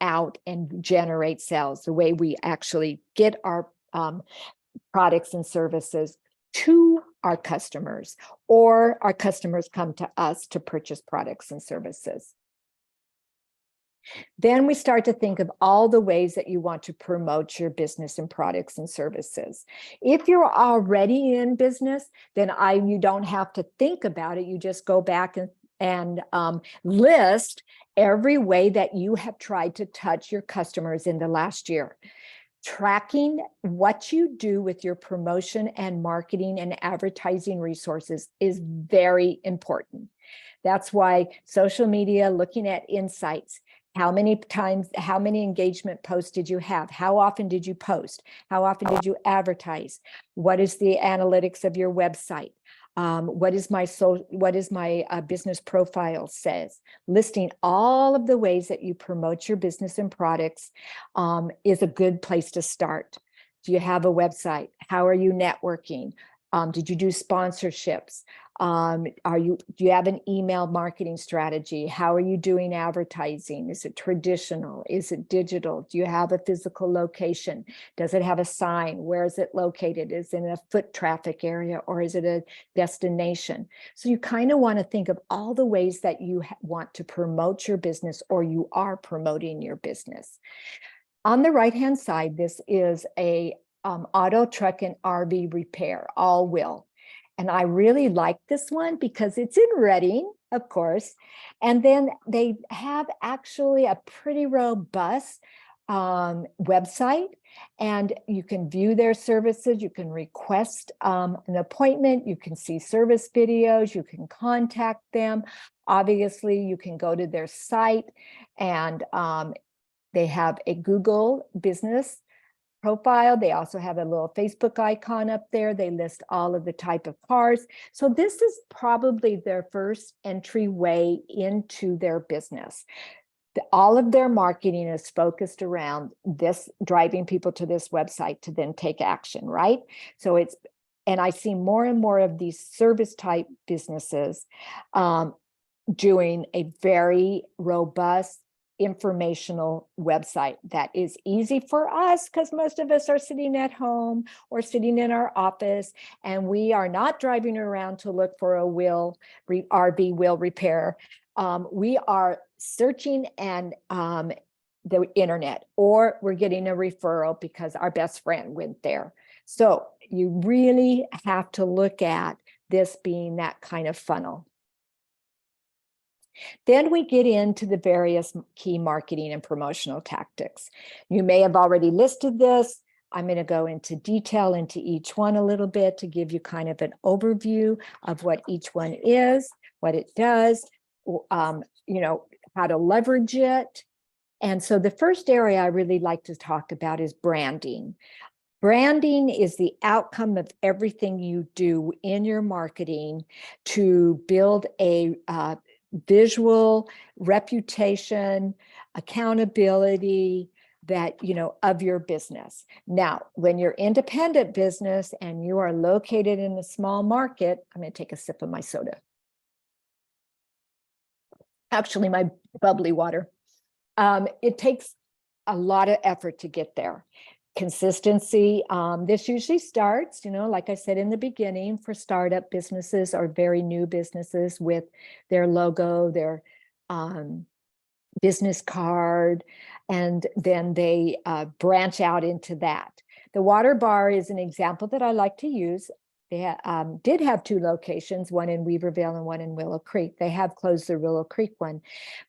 out and generate sales, the way we actually get our products and services to our customers, or our customers come to us to purchase products and services. Then we start to think of all the ways that you want to promote your business and products and services. If you're already in business, then you don't have to think about it. You just go back and list every way that you have tried to touch your customers in the last year. Tracking what you do with your promotion and marketing and advertising resources is very important. That's why social media, looking at insights, how many engagement posts did you have? How often did you post? How often did you advertise? What is the analytics of your website? What is my business profile says? Listing all of the ways that you promote your business and products is a good place to start. Do you have a website? How are you networking? Did you do sponsorships? Do you have an email marketing strategy? How are you doing advertising? Is it traditional? Is it digital? Do you have a physical location? Does it have a sign? Where is it located? Is it in a foot traffic area, or is it a destination? So you kind of want to think of all the ways that you want to promote your business, or you are promoting your business. On the right-hand side, this is a auto, truck, and RV repair, all will. And I really like this one because it's in Reading, of course. And then they have actually a pretty robust website, and you can view their services. You can request an appointment. You can see service videos. You can contact them. Obviously, you can go to their site, and they have a Google business profile. They also have a little Facebook icon up there. They list all of the type of cars. So this is probably their first entryway into their business. All of their marketing is focused around this, driving people to this website to then take action, right? So and I see more and more of these service type businesses doing a very robust informational website that is easy for us, because most of us are sitting at home or sitting in our office, and we are not driving around to look for a RV wheel repair. we are searching and the internet, or we're getting a referral because our best friend went there. So you really have to look at this being that kind of funnel. Then we get into the various key marketing and promotional tactics. You may have already listed this. I'm going to go into detail into each one a little bit to give you kind of an overview of what each one is, what it does, how to leverage it. And so the first area I really like to talk about is branding. Branding is the outcome of everything you do in your marketing to build a visual reputation, accountability that, of your business. Now, when you're independent business and you are located in a small market, I'm going to take a sip of my soda. Actually, my bubbly water. It takes a lot of effort to get there. Consistency. This usually starts, like I said in the beginning, for startup businesses or very new businesses with their logo, their business card, and then they branch out into that. The water bar is an example that I like to use. They did have 2 locations, one in Weaverville and one in Willow Creek. They have closed the Willow Creek one,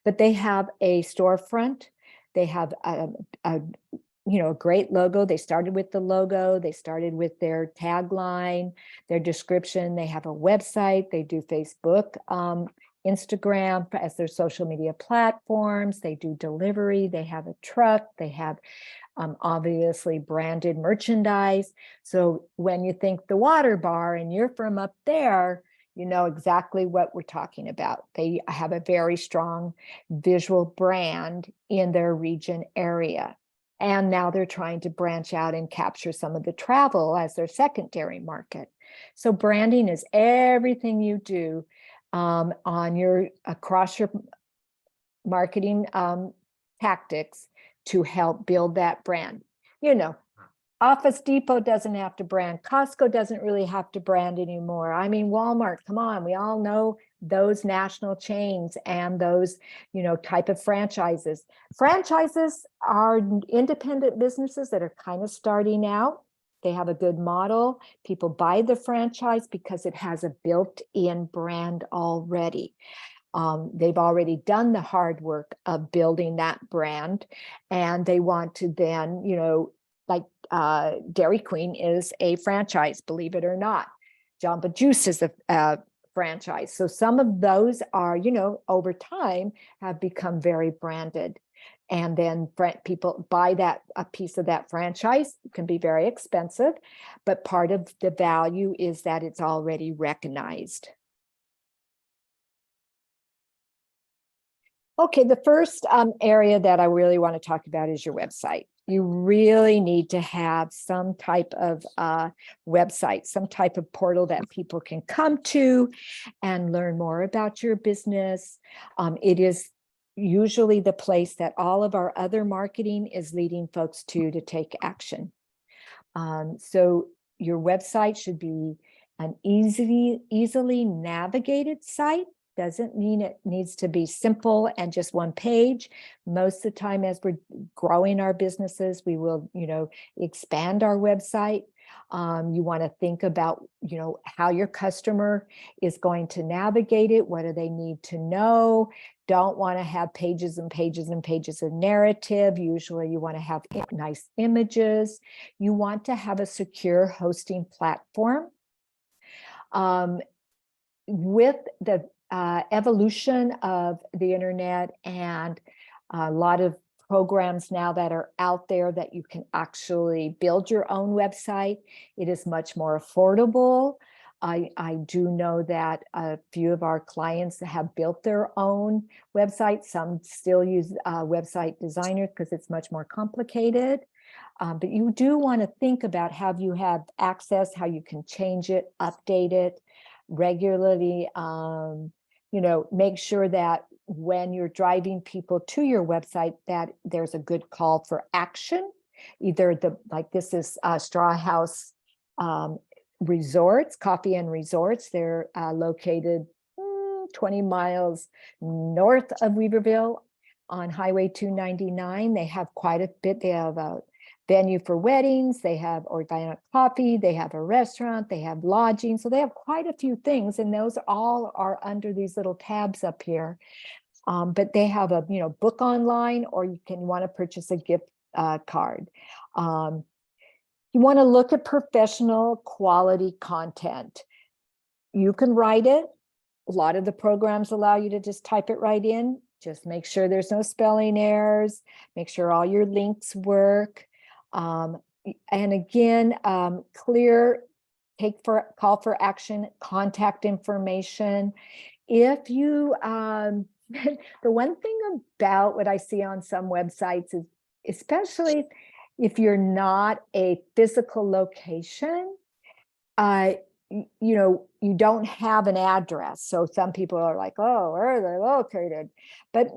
but they have a storefront. They have a great logo. They started with the logo. They started with their tagline, their description. They have a website. They do Facebook, Instagram as their social media platforms. They do delivery. They have a truck. They have obviously branded merchandise. So when you think the water bar and you're from up there, you know exactly what we're talking about. They have a very strong visual brand in their region area. And now they're trying to branch out and capture some of the travel as their secondary market. So branding is everything you do across your marketing tactics to help build that brand. Office Depot doesn't have to brand. Costco doesn't really have to brand anymore. I mean, Walmart, come on, we all know those national chains and those, type of franchises. Franchises are independent businesses that are kind of starting out. They have a good model. People buy the franchise because it has a built-in brand already. They've already done the hard work of building that brand, and they want to then, like Dairy Queen is a franchise, believe it or not. Jamba Juice is a franchise. So some of those are, over time have become very branded. And then people buy a piece of that franchise. It can be very expensive, but part of the value is that it's already recognized. Okay, the first area that I really want to talk about is your website. You really need to have some type of website, some type of portal that people can come to and learn more about your business. It is usually the place that all of our other marketing is leading folks to take action. So your website should be an easily navigated site. Doesn't mean it needs to be simple and just one page. Most of the time, as we're growing our businesses, we will, expand our website. You want to think about, how your customer is going to navigate it. What do they need to know? Don't want to have pages and pages and pages of narrative. Usually you want to have nice images. You want to have a secure hosting platform. With the evolution of the internet and a lot of programs now that are out there that you can actually build your own website, it is much more affordable. I do know that a few of our clients have built their own website. Some still use website designer because it's much more complicated. But you do want to think about how you have access, how you can change it, update it regularly. Make sure that when you're driving people to your website, that there's a good call for action. Either this is Straw House Resorts, Coffee and Resorts. They're located 20 miles north of Weaverville on Highway 299. They have quite a bit. They have a venue for weddings, they have organic coffee, they have a restaurant, they have lodging. So they have quite a few things, and those all are under these little tabs up here. But they have a, book online, or you want to purchase a gift card. You want to look at professional quality content. You can write it. A lot of the programs allow you to just type it right in. Just make sure there's no spelling errors. Make sure all your links work. And again, clear, call for action, contact information. If you, the one thing about what I see on some websites is, especially if you're not a physical location, you don't have an address. So some people are like, oh, where are they located? But,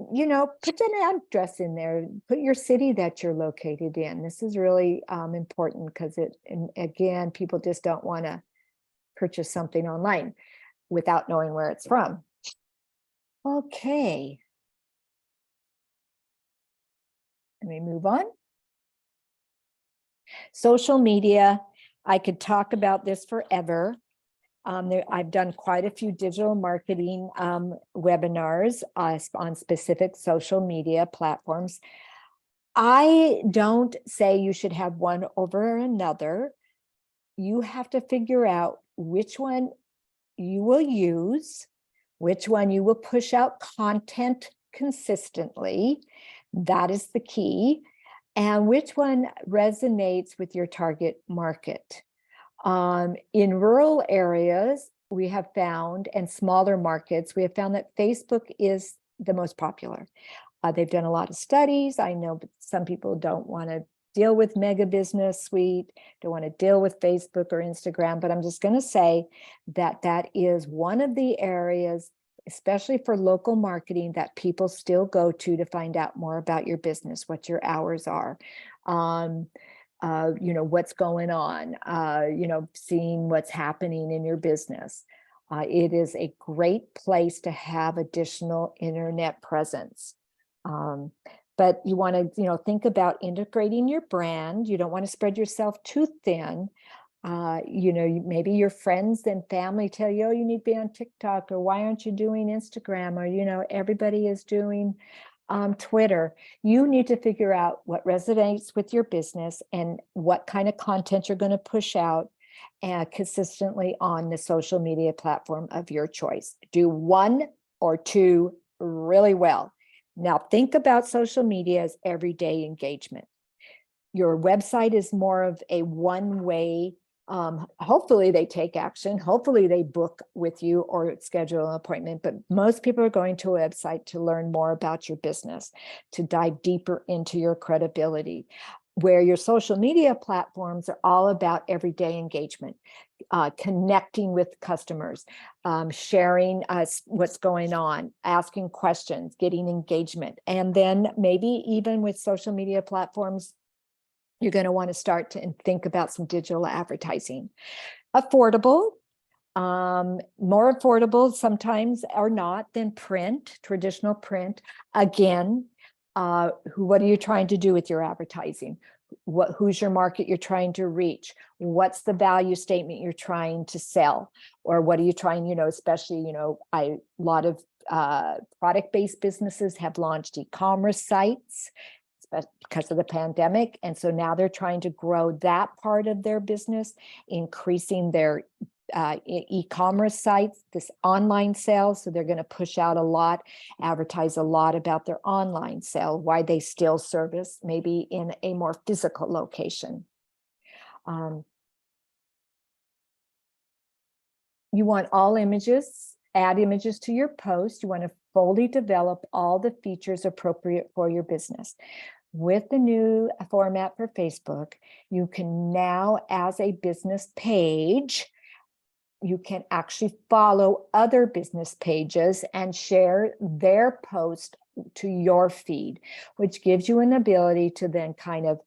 put an address in there, put your city that you're located in. This is really important because again, people just don't want to purchase something online without knowing where it's from. Okay. Let me move on. Social media. I could talk about this forever. I've done quite a few digital marketing webinars on specific social media platforms. I don't say you should have one over another. You have to figure out which one you will use, which one you will push out content consistently. That is the key. And which one resonates with your target market. In rural areas, we have found, and smaller markets, we have found that Facebook is the most popular. They've done a lot of studies. I know some people don't want to deal with Mega Business Suite, don't want to deal with Facebook or Instagram, but I'm just going to say that that is one of the areas, especially for local marketing, that people still go to find out more about your business, what your hours are, what's going on, seeing what's happening in your business. It is a great place to have additional internet presence. But you want to, think about integrating your brand. You don't want to spread yourself too thin. Maybe your friends and family tell you, oh, you need to be on TikTok, or why aren't you doing Instagram? Or, everybody is doing Twitter. You need to figure out what resonates with your business and what kind of content you're going to push out consistently on the social media platform of your choice. Do one or two really well. Now think about social media as everyday engagement. Your website is more of a one-way. Hopefully they take action. Hopefully they book with you or schedule an appointment. But most people are going to a website to learn more about your business, to dive deeper into your credibility. Where your social media platforms are all about everyday engagement, connecting with customers, sharing what's going on, asking questions, getting engagement. And then maybe even with social media platforms, you're going to want to start to think about some digital advertising. Affordable, more affordable sometimes or not than print, traditional print. Again, what are you trying to do with your advertising? Who's your market you're trying to reach? What's the value statement you're trying to sell? Or what are you trying, especially, a lot of product-based businesses have launched e-commerce sites because of the pandemic. And so now they're trying to grow that part of their business, increasing their e-commerce sites, this online sales. So they're going to push out a lot, advertise a lot about their online sale, why they still service maybe in a more physical location. You want all images, add images to your post. You want to fully develop all the features appropriate for your business. With the new format for Facebook, you can now, as a business page, you can actually follow other business pages and share their post to your feed, which gives you an ability to then kind of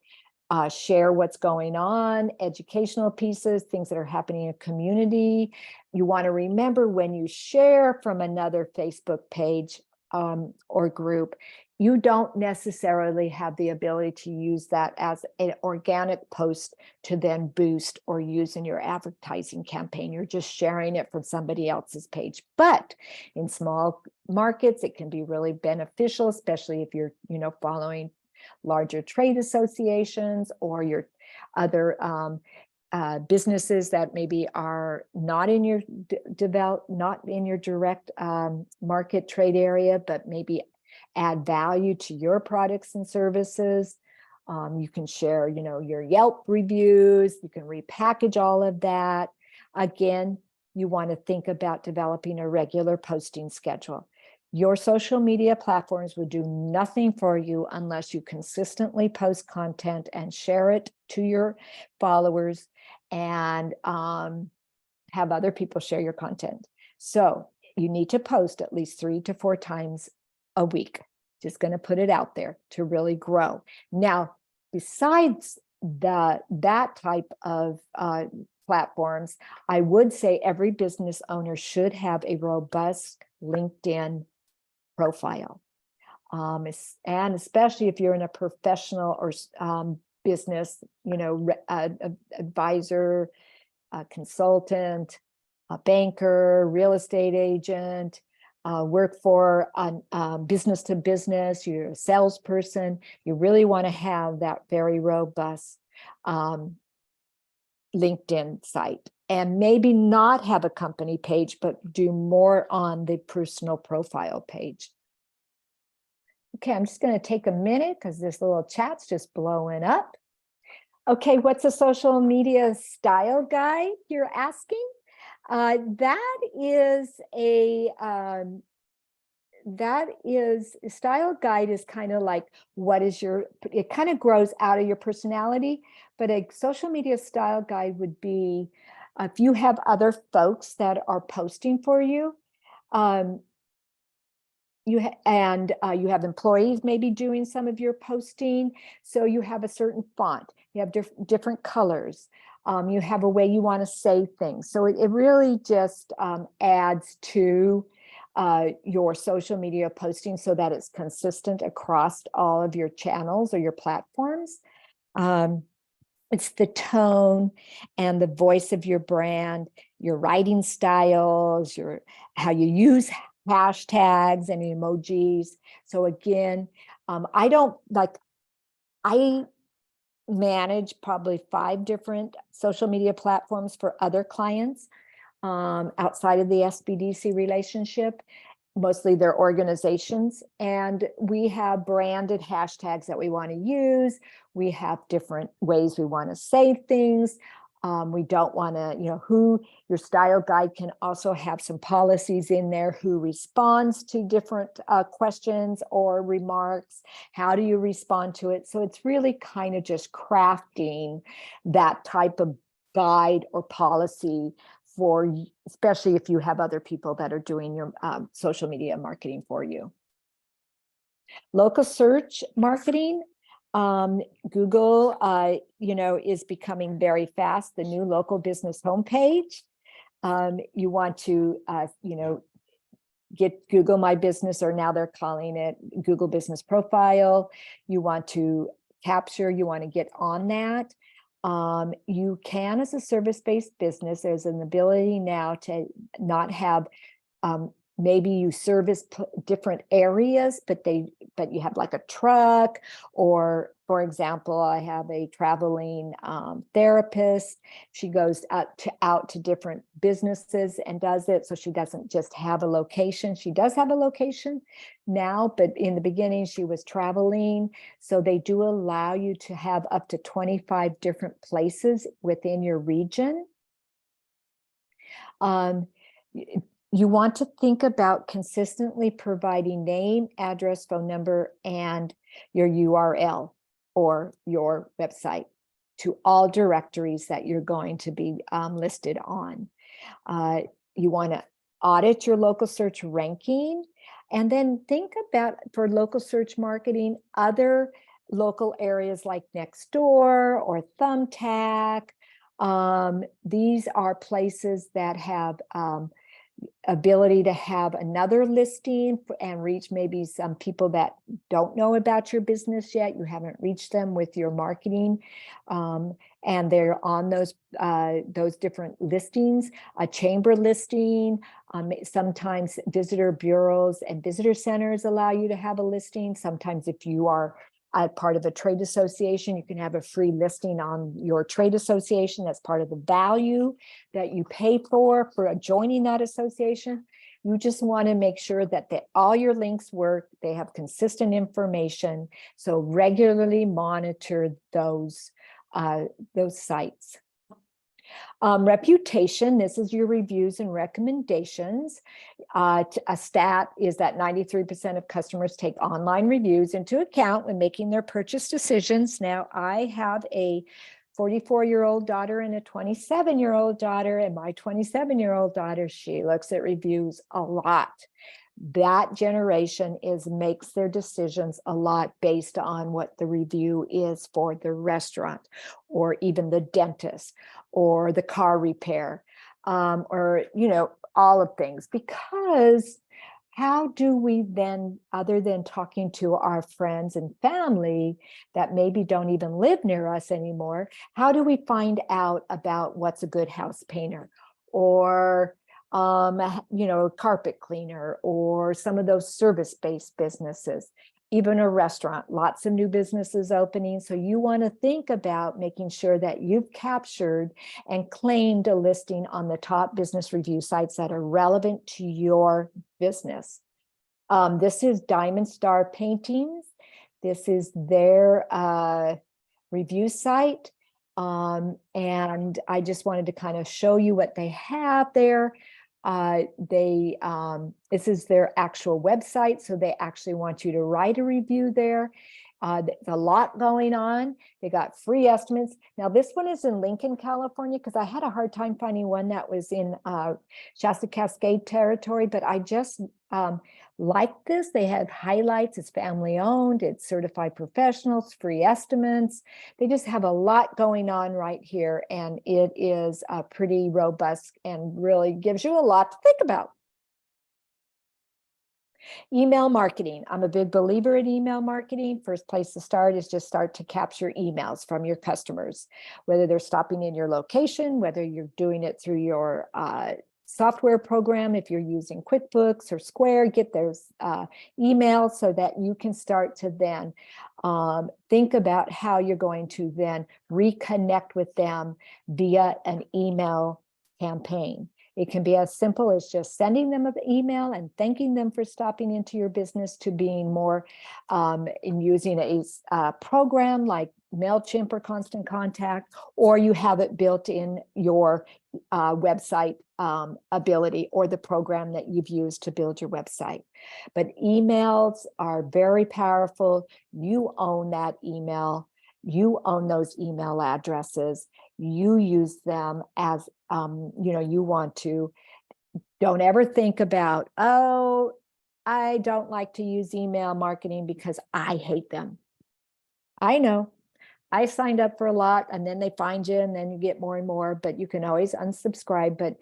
share what's going on, educational pieces, things that are happening in a community, you want to remember when you share from another Facebook page or group, you don't necessarily have the ability to use that as an organic post to then boost or use in your advertising campaign. You're just sharing it from somebody else's page. But in small markets, it can be really beneficial, especially if you're, following larger trade associations or your other businesses that maybe are not in your not in your direct market trade area, but maybe add value to your products and services. You can share, your Yelp reviews. You can repackage all of that. Again, you want to think about developing a regular posting schedule. Your social media platforms will do nothing for you unless you consistently post content and share it to your followers and have other people share your content. So you need to post at least 3 to 4 times a week. Just going to put it out there to really grow. Now, besides that type of platforms, I would say every business owner should have a robust LinkedIn profile. And especially if you're in a professional or business, advisor, a consultant, a banker, real estate agent, work for business to business, you're a salesperson, you really want to have that very robust LinkedIn site. And maybe not have a company page, but do more on the personal profile page. Okay, I'm just going to take a minute because this little chat's just blowing up. Okay, what's a social media style guide, you're asking? That is a style guide is kind of like, it kind of grows out of your personality, but a social media style guide would be if you have other folks that are posting for you, you have employees maybe doing some of your posting, so you have a certain font, you have different colors, you have a way you want to say things, so it really just adds to your social media posting so that it's consistent across all of your channels or your platforms. It's the tone and the voice of your brand, your writing styles, how you use hashtags and emojis. So again, I manage probably 5 different social media platforms for other clients outside of the SBDC relationship. Mostly they're organizations, and we have branded hashtags that we want to use. We have different ways we want to say things. We don't want to, your style guide can also have some policies in there, who responds to different questions or remarks. How do you respond to it? So it's really kind of just crafting that type of guide or policy for, especially if you have other people that are doing your social media marketing for you. Local search marketing. Google, is becoming very fast. The new local business homepage. You want to, get Google My Business, or now they're calling it Google Business Profile. You want to get on that. You can, as a service-based business, there's an ability now to not have, maybe you service different areas, but you have like a truck, or for example, I have a traveling therapist. She goes out to different businesses and does it. So she doesn't just have a location. She does have a location now, but in the beginning she was traveling. So they do allow you to have up to 25 different places within your region. You want to think about consistently providing name, address, phone number, and your URL or your website to all directories that you're going to be listed on. You want to audit your local search ranking, and then think about, for local search marketing, other local areas like Nextdoor or Thumbtack, These are places that have ability to have another listing and reach maybe some people that don't know about your business yet. You haven't reached them with your marketing, and they're on those different listings. A chamber listing, sometimes visitor bureaus and visitor centers allow you to have a listing. Sometimes if you are part of a trade association, you can have a free listing on your trade association. That's part of the value that you pay for joining that association. You just want to make sure that all your links work, they have consistent information. So regularly monitor those sites. Reputation, this is your reviews and recommendations. A stat is that 93% of customers take online reviews into account when making their purchase decisions. Now, I have a 44-year-old daughter and a 27-year-old daughter, and my 27-year-old daughter, she looks at reviews a lot. That generation makes their decisions a lot based on what the review is for the restaurant, or even the dentist, or the car repair, or all of things. Because how do we then, other than talking to our friends and family that maybe don't even live near us anymore, how do we find out about what's a good house painter, or carpet cleaner, or some of those service-based businesses, even a restaurant, lots of new businesses opening. So you want to think about making sure that you've captured and claimed a listing on the top business review sites that are relevant to your business. This is Diamond Star Paintings. This is their review site. And I just wanted to kind of show you what they have there. This is their actual website, so they actually want you to write a review there. There's a lot going on. They got free estimates. Now, this one is in Lincoln, California, because I had a hard time finding one that was in Shasta-Cascade territory, but I just like this. They have highlights. It's family owned. It's certified professionals, free estimates. They just have a lot going on right here, and it is pretty robust and really gives you a lot to think about. Email marketing. I'm a big believer in email marketing. First place to start is just start to capture emails from your customers, whether they're stopping in your location, whether you're doing it through your software program. If you're using QuickBooks or Square, get those emails so that you can start to then think about how you're going to then reconnect with them via an email campaign. It can be as simple as just sending them an email and thanking them for stopping into your business, to being more in using a program like MailChimp or Constant Contact, or you have it built in your website ability, or the program that you've used to build your website. But emails are very powerful. You own that email. You own those email addresses. You use them as you want to. Don't ever think about, oh, I don't like to use email marketing because I hate them. I know. I signed up for a lot, and then they find you, and then you get more and more, but you can always unsubscribe. But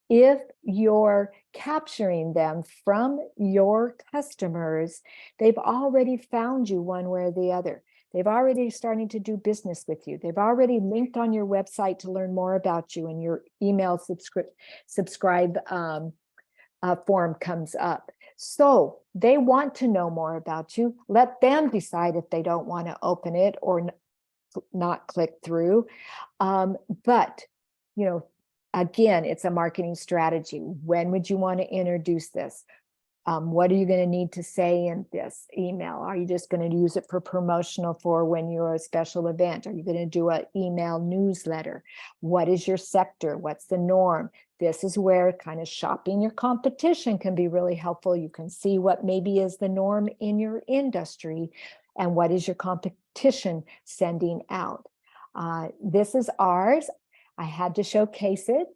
if you're capturing them from your customers, they've already found you one way or the other. They've already starting to do business with you. They've already linked on your website to learn more about you, and your email subscribe form comes up. So they want to know more about you. Let them decide if they don't want to open it or not click through. But, again, it's a marketing strategy. When would you want to introduce this? What are you going to need to say in this email? Are you just going to use it for promotional for when you're a special event? Are you going to do an email newsletter? What is your sector? What's the norm? This is where kind of shopping your competition can be really helpful. You can see what maybe is the norm in your industry, and what is your competition sending out. This is ours. I had to showcase it.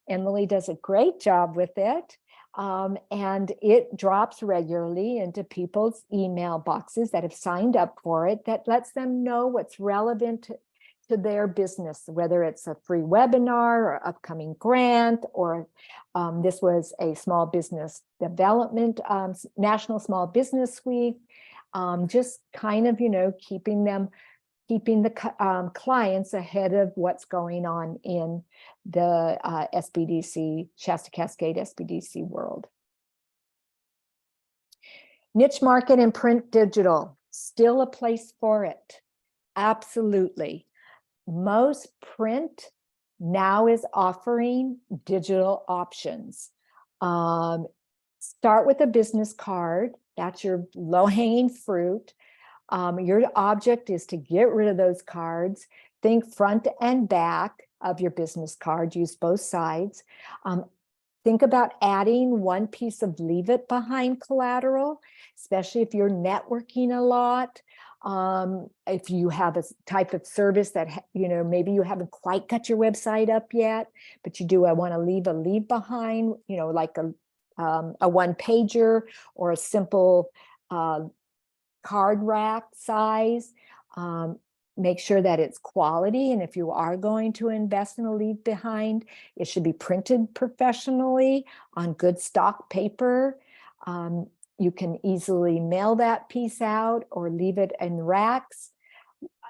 Emily does a great job with it. And it drops regularly into people's email boxes that have signed up for it. That lets them know what's relevant to their business, whether it's a free webinar or upcoming grant, or this was a small business development, National Small Business Week, just kind of, keeping the clients ahead of what's going on in the SBDC, Shasta-Cascade SBDC world. Niche market and print digital, still a place for it. Absolutely. Most print now is offering digital options. Start with a business card. That's your low-hanging fruit. Your object is to get rid of those cards. Think front and back of your business card. Use both sides. Think about adding one piece of leave it behind collateral, especially if you're networking a lot. If you have a type of service that, maybe you haven't quite got your website up yet, but you do, I want to leave behind, like a one pager or a simple card rack size. Make sure that it's quality. And if you are going to invest in a leave behind, it should be printed professionally on good stock paper. You can easily mail that piece out or leave it in racks.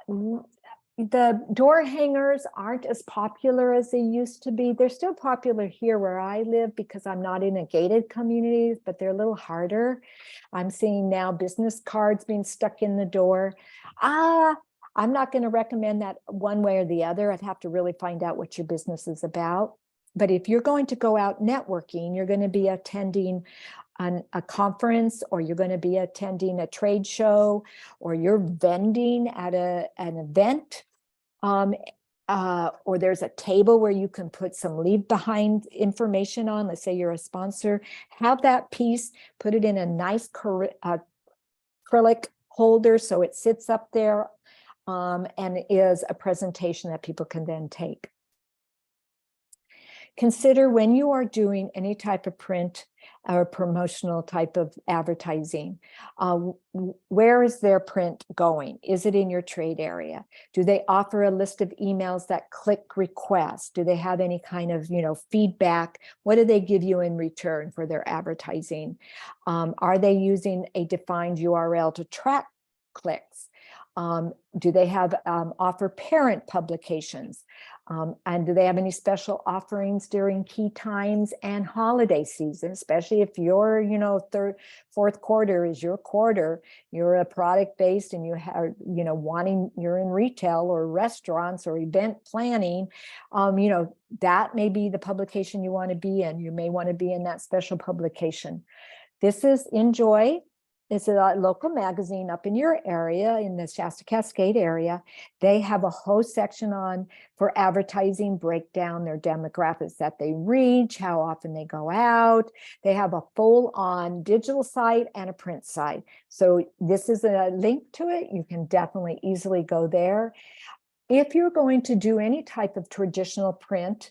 The door hangers aren't as popular as they used to be. They're still popular here where I live because I'm not in a gated community, but they're a little harder. I'm seeing now business cards being stuck in the door. I'm not going to recommend that one way or the other. I'd have to really find out what your business is about. But if you're going to go out networking, you're going to be attending a conference, or you're going to be attending a trade show, or you're vending at an event, or there's a table where you can put some leave behind information on. Let's say you're a sponsor. Have that piece, put it in a nice acrylic holder so it sits up there. And is a presentation that people can then take. Consider when you are doing any type of print or promotional type of advertising, where is their print going? Is it in your trade area? Do they offer a list of emails that click request? Do they have any kind of, feedback? What do they give you in return for their advertising? Are they using a defined URL to track clicks? Do they have offer parent publications? And do they have any special offerings during key times and holiday season, especially if your, fourth quarter is your quarter, you're a product based and you have, you're in retail or restaurants or event planning, that may be the publication you want to be in. You may want to be in that special publication. This is Enjoy. It's a local magazine up in your area, in the Shasta-Cascade area. They have a whole section on for advertising, break down their demographics that they reach, how often they go out. They have a full-on digital site and a print site. So this is a link to it. You can definitely easily go there. If you're going to do any type of traditional print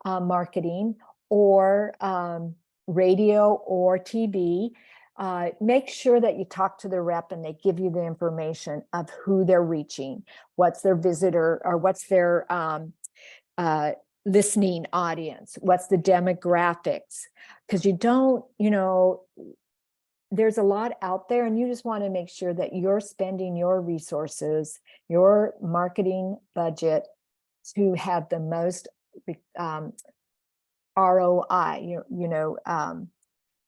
marketing or radio or TV, make sure that you talk to the rep and they give you the information of who they're reaching, what's their visitor or what's their listening audience, what's the demographics, because you don't, there's a lot out there and you just want to make sure that you're spending your resources, your marketing budget to have the most ROI,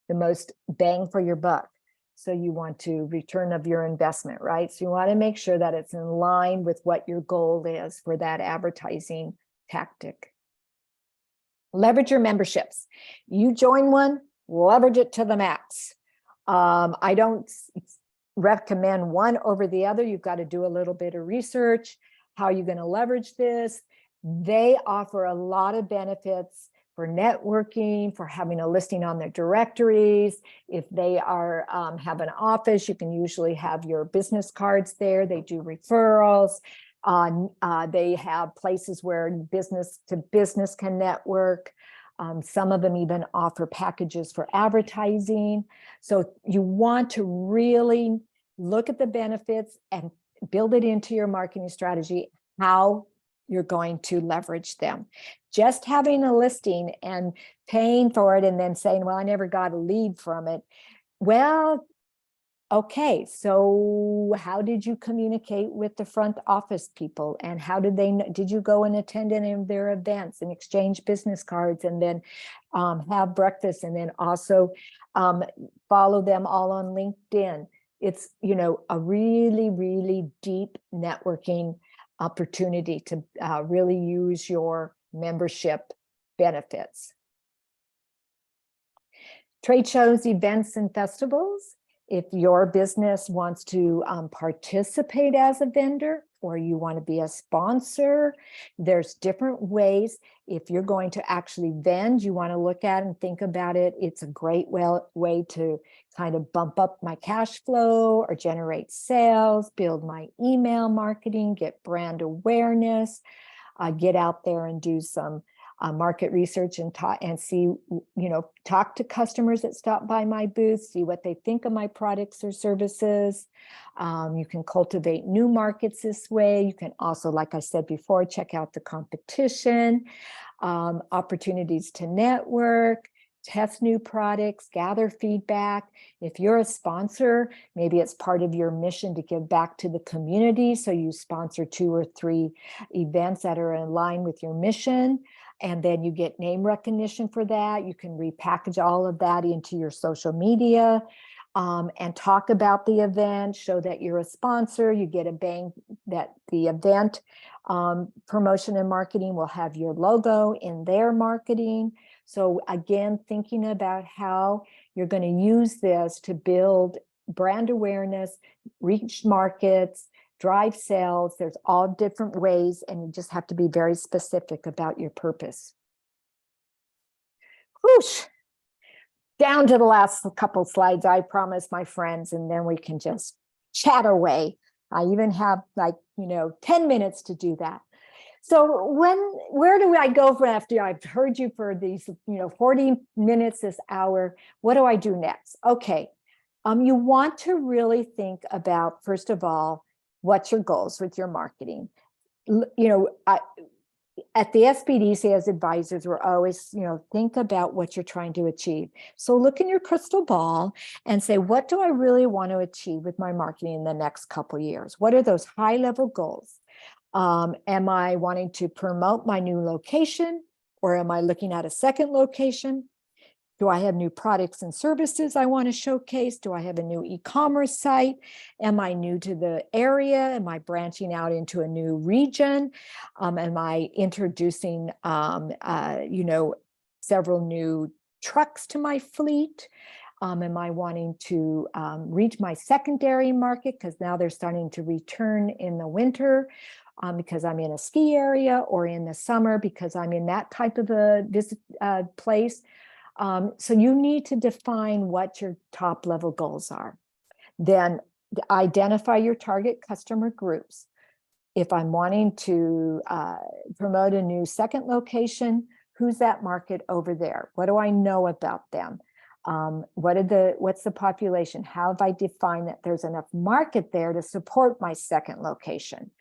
the most bang for your buck. So you want to return of your investment, right? So you want to make sure that it's in line with what your goal is for that advertising tactic. Leverage your memberships. You join one, leverage it to the max. I don't recommend one over the other. You've got to do a little bit of research. How are you going to leverage this? They offer a lot of benefits for networking, for having a listing on their directories. If they are have an office, you can usually have your business cards there. They do referrals. They have places where business to business can network. Some of them even offer packages for advertising. So you want to really look at the benefits and build it into your marketing strategy, how you're going to leverage them. Just having a listing and paying for it and then saying, well, I never got a lead from it. Well, okay, so how did you communicate with the front office people, and how did they did you go and attend any of their events and exchange business cards, and then have breakfast, and then also follow them all on LinkedIn? It's, you know, a really, really deep networking opportunity to really use your membership benefits. Trade shows, events, and festivals. If your business wants to participate as a vendor, or you want to be a sponsor, there's different ways. If you're going to actually vend, you want to look at and think about it. It's a great way to kind of bump up my cash flow or generate sales, build my email marketing, get brand awareness, get out there and do some market research and talk and see, you know, talk to customers that stop by my booth, see what they think of my products or services. You can cultivate new markets this way. You can also, like I said before, check out the competition, opportunities to network, test new products, gather feedback. If you're a sponsor, maybe it's part of your mission to give back to the community. So you sponsor 2 or 3 events that are in line with your mission, and then you get name recognition for that. You can repackage all of that into your social media and talk about the event, show that you're a sponsor. You get a bang that the event promotion and marketing will have your logo in their marketing. So again, thinking about how you're going to use this to build brand awareness, reach markets, drive sales. There's all different ways, and you just have to be very specific about your purpose. Whoosh! Down to the last couple slides, I promise, my friends, and then we can just chat away. I even have, like, 10 minutes to do that. So where do I go from after I've heard you for these 40 minutes, this hour? What do I do next? Okay, you want to really think about, first of all, what's your goals with your marketing. At the SBDC as advisors, we're always, think about what you're trying to achieve. So look in your crystal ball and say, what do I really want to achieve with my marketing in the next couple of years? What are those high level goals? Am I wanting to promote my new location, or am I looking at a second location? Do I have new products and services I want to showcase? Do I have a new e-commerce site? Am I new to the area? Am I branching out into a new region? Am I introducing, several new trucks to my fleet? Am I wanting to reach my secondary market, because now they're starting to return in the winter because I'm in a ski area, or in the summer because I'm in that type of a visit place? So you need to define what your top level goals are. Then identify your target customer groups. If I'm wanting to promote a new second location, who's that market over there? What do I know about them? What's the population? How have I defined that there's enough market there to support my second location?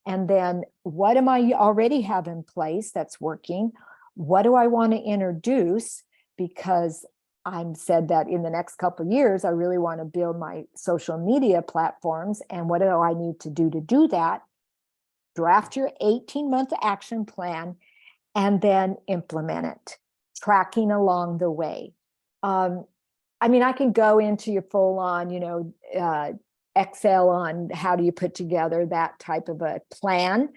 And then what am I already have in place that's working? What do I want to introduce? Because I'm said that in the next couple of years, I really want to build my social media platforms. And what do I need to do that? Draft your 18-month action plan and then implement it, tracking along the way. I can go into your full on, Excel on how do you put together that type of a plan,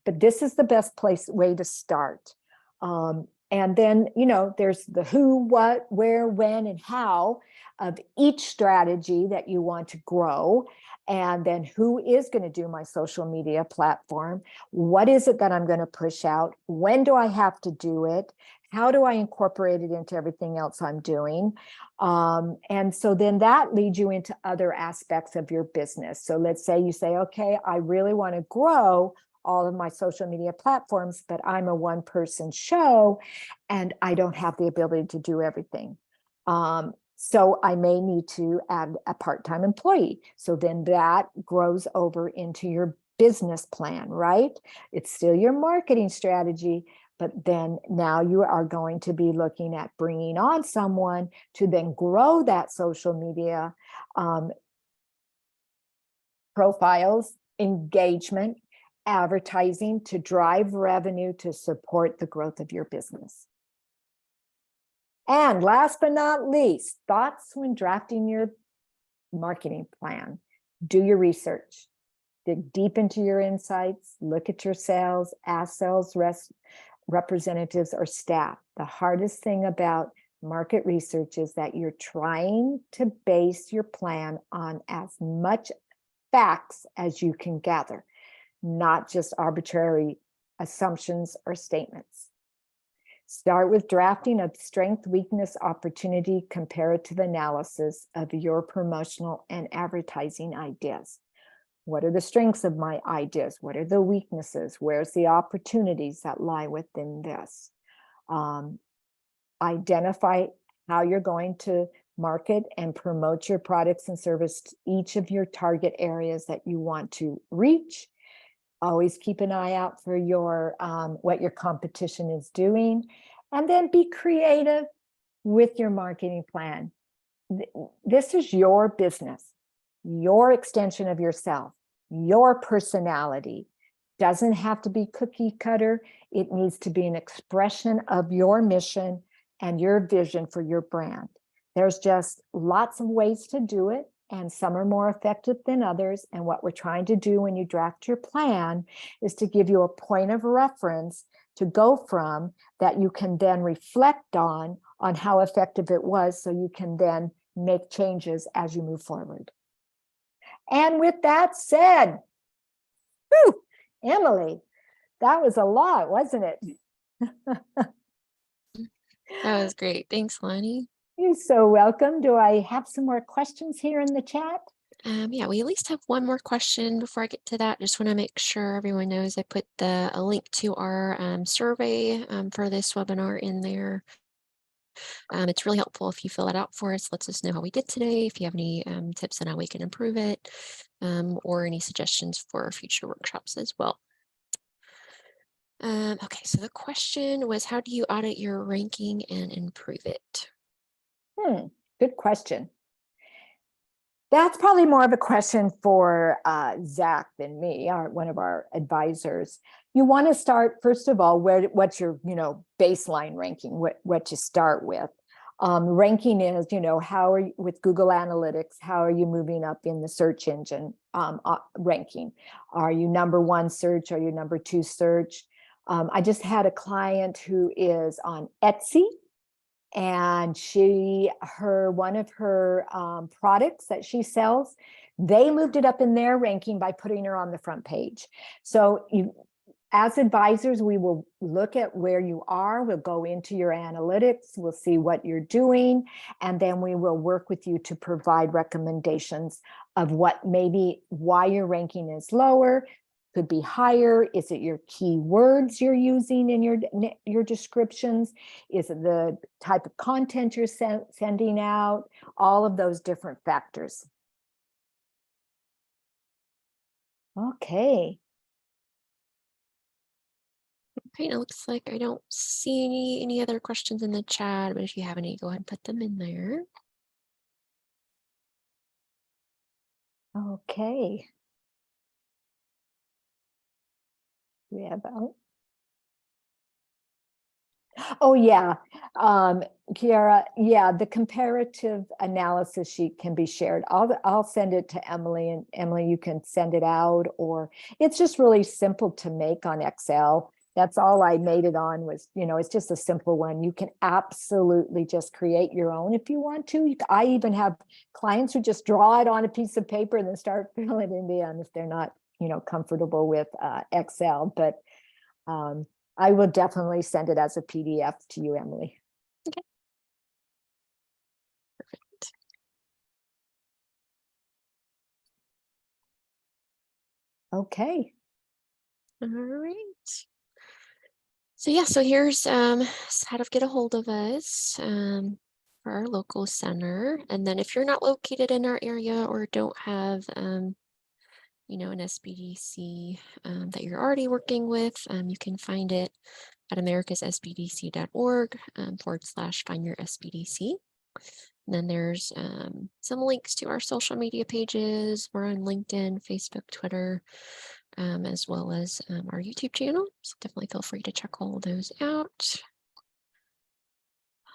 but this is the best way to start. And then, there's the who, what, where, when, and how of each strategy that you want to grow. And then who is going to do my social media platform? What is it that I'm going to push out? When do I have to do it? How do I incorporate it into everything else I'm doing? And so then that leads you into other aspects of your business. So let's say you say, okay, I really want to grow all of my social media platforms, but I'm a one-person show and I don't have the ability to do everything. So I may need to add a part-time employee. So then that grows over into your business plan, right? It's still your marketing strategy, but then now you are going to be looking at bringing on someone to then grow that social media profiles, engagement, advertising to drive revenue to support the growth of your business. And last but not least, thoughts when drafting your marketing plan. Do your research. Dig deep into your insights, look at your sales, ask sales representatives or staff. The hardest thing about market research is that you're trying to base your plan on as much facts as you can gather, not just arbitrary assumptions or statements. Start with drafting a strength, weakness, opportunity, comparative analysis of your promotional and advertising ideas. What are the strengths of my ideas? What are the weaknesses? Where's the opportunities that lie within this? Identify how you're going to market and promote your products and service to each of your target areas that you want to reach. Always keep an eye out for your what your competition is doing, and then be creative with your marketing plan. This is your business, your extension of yourself, your personality. Doesn't have to be cookie cutter. It needs to be an expression of your mission and your vision for your brand. There's just lots of ways to do it, and some are more effective than others. And what we're trying to do when you draft your plan is to give you a point of reference to go from that you can then reflect on how effective it was, so you can then make changes as you move forward. And with that said, whew, Emily, that was a lot, wasn't it? That was great. Thanks, Lani. You're so welcome. Do I have some more questions here in the chat? Yeah, we at least have one more question before I get to that. Just want to make sure everyone knows I put a link to our survey for this webinar in there. It's really helpful if you fill it out for us. Lets us know how we did today. If you have any tips on how we can improve it, or any suggestions for future workshops as well. Okay, so the question was, how do you audit your ranking and improve it? Good question. That's probably more of a question for Zach than me, one of our advisors. You want to start, first of all, what's your baseline ranking, what you start with. Ranking is, how are you with Google Analytics, how are you moving up in the search engine ranking? Are you number one search? Are you number two search? I just had a client who is on Etsy, and one of her products that she sells, they moved it up in their ranking by putting her on the front page. So as advisors, we will look at where you are. We'll go into your analytics. We'll see what you're doing. And then we will work with you to provide recommendations of why your ranking is lower, could be higher. Is it your keywords you're using in your descriptions? Is it the type of content you're sending out? All of those different factors. Okay. Okay, it looks like I don't see any other questions in the chat, but if you have any, go ahead and put them in there. Okay. We have oh yeah, Kiara, yeah, the comparative analysis sheet can be shared. I'll send it to Emily, and Emily, you can send it out, or it's just really simple to make on Excel. That's all I made it on was, it's just a simple one. You can absolutely just create your own if you want to. I even have clients who just draw it on a piece of paper and then start filling it in if they're not, comfortable with Excel. But I will definitely send it as a PDF to you, Emily. Okay. Perfect. Okay. All right. So yeah, so here's how to get a hold of us for our local center. And then if you're not located in our area or don't have an SBDC that you're already working with, you can find it at americassbdc.org /find your SBDC. And then there's some links to our social media pages. We're on LinkedIn, Facebook, Twitter, as well as our YouTube channel. So definitely feel free to check all of those out.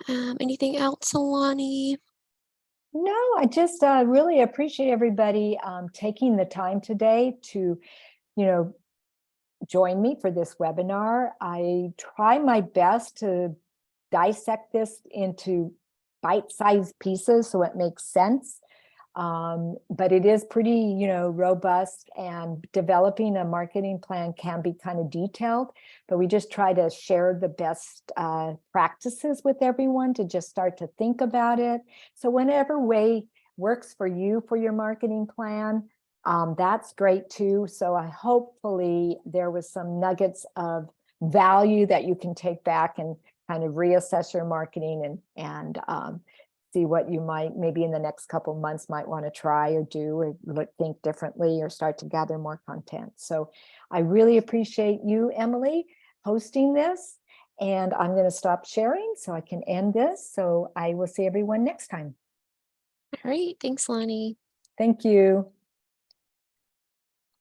Anything else, Lani? No, I just really appreciate everybody taking the time today to, join me for this webinar. I try my best to dissect this into bite-sized pieces so it makes sense. But it is pretty, robust, and developing a marketing plan can be kind of detailed, but we just try to share the best practices with everyone to just start to think about it. So whatever way works for you for your marketing plan, that's great too. So hopefully there was some nuggets of value that you can take back and kind of reassess your marketing and see what you might maybe in the next couple of months might want to try or do or think differently or start to gather more content. So I really appreciate you, Emily, hosting this, and I'm going to stop sharing so I can end this. So I will see everyone next time. All right. Thanks, Lani. Thank you.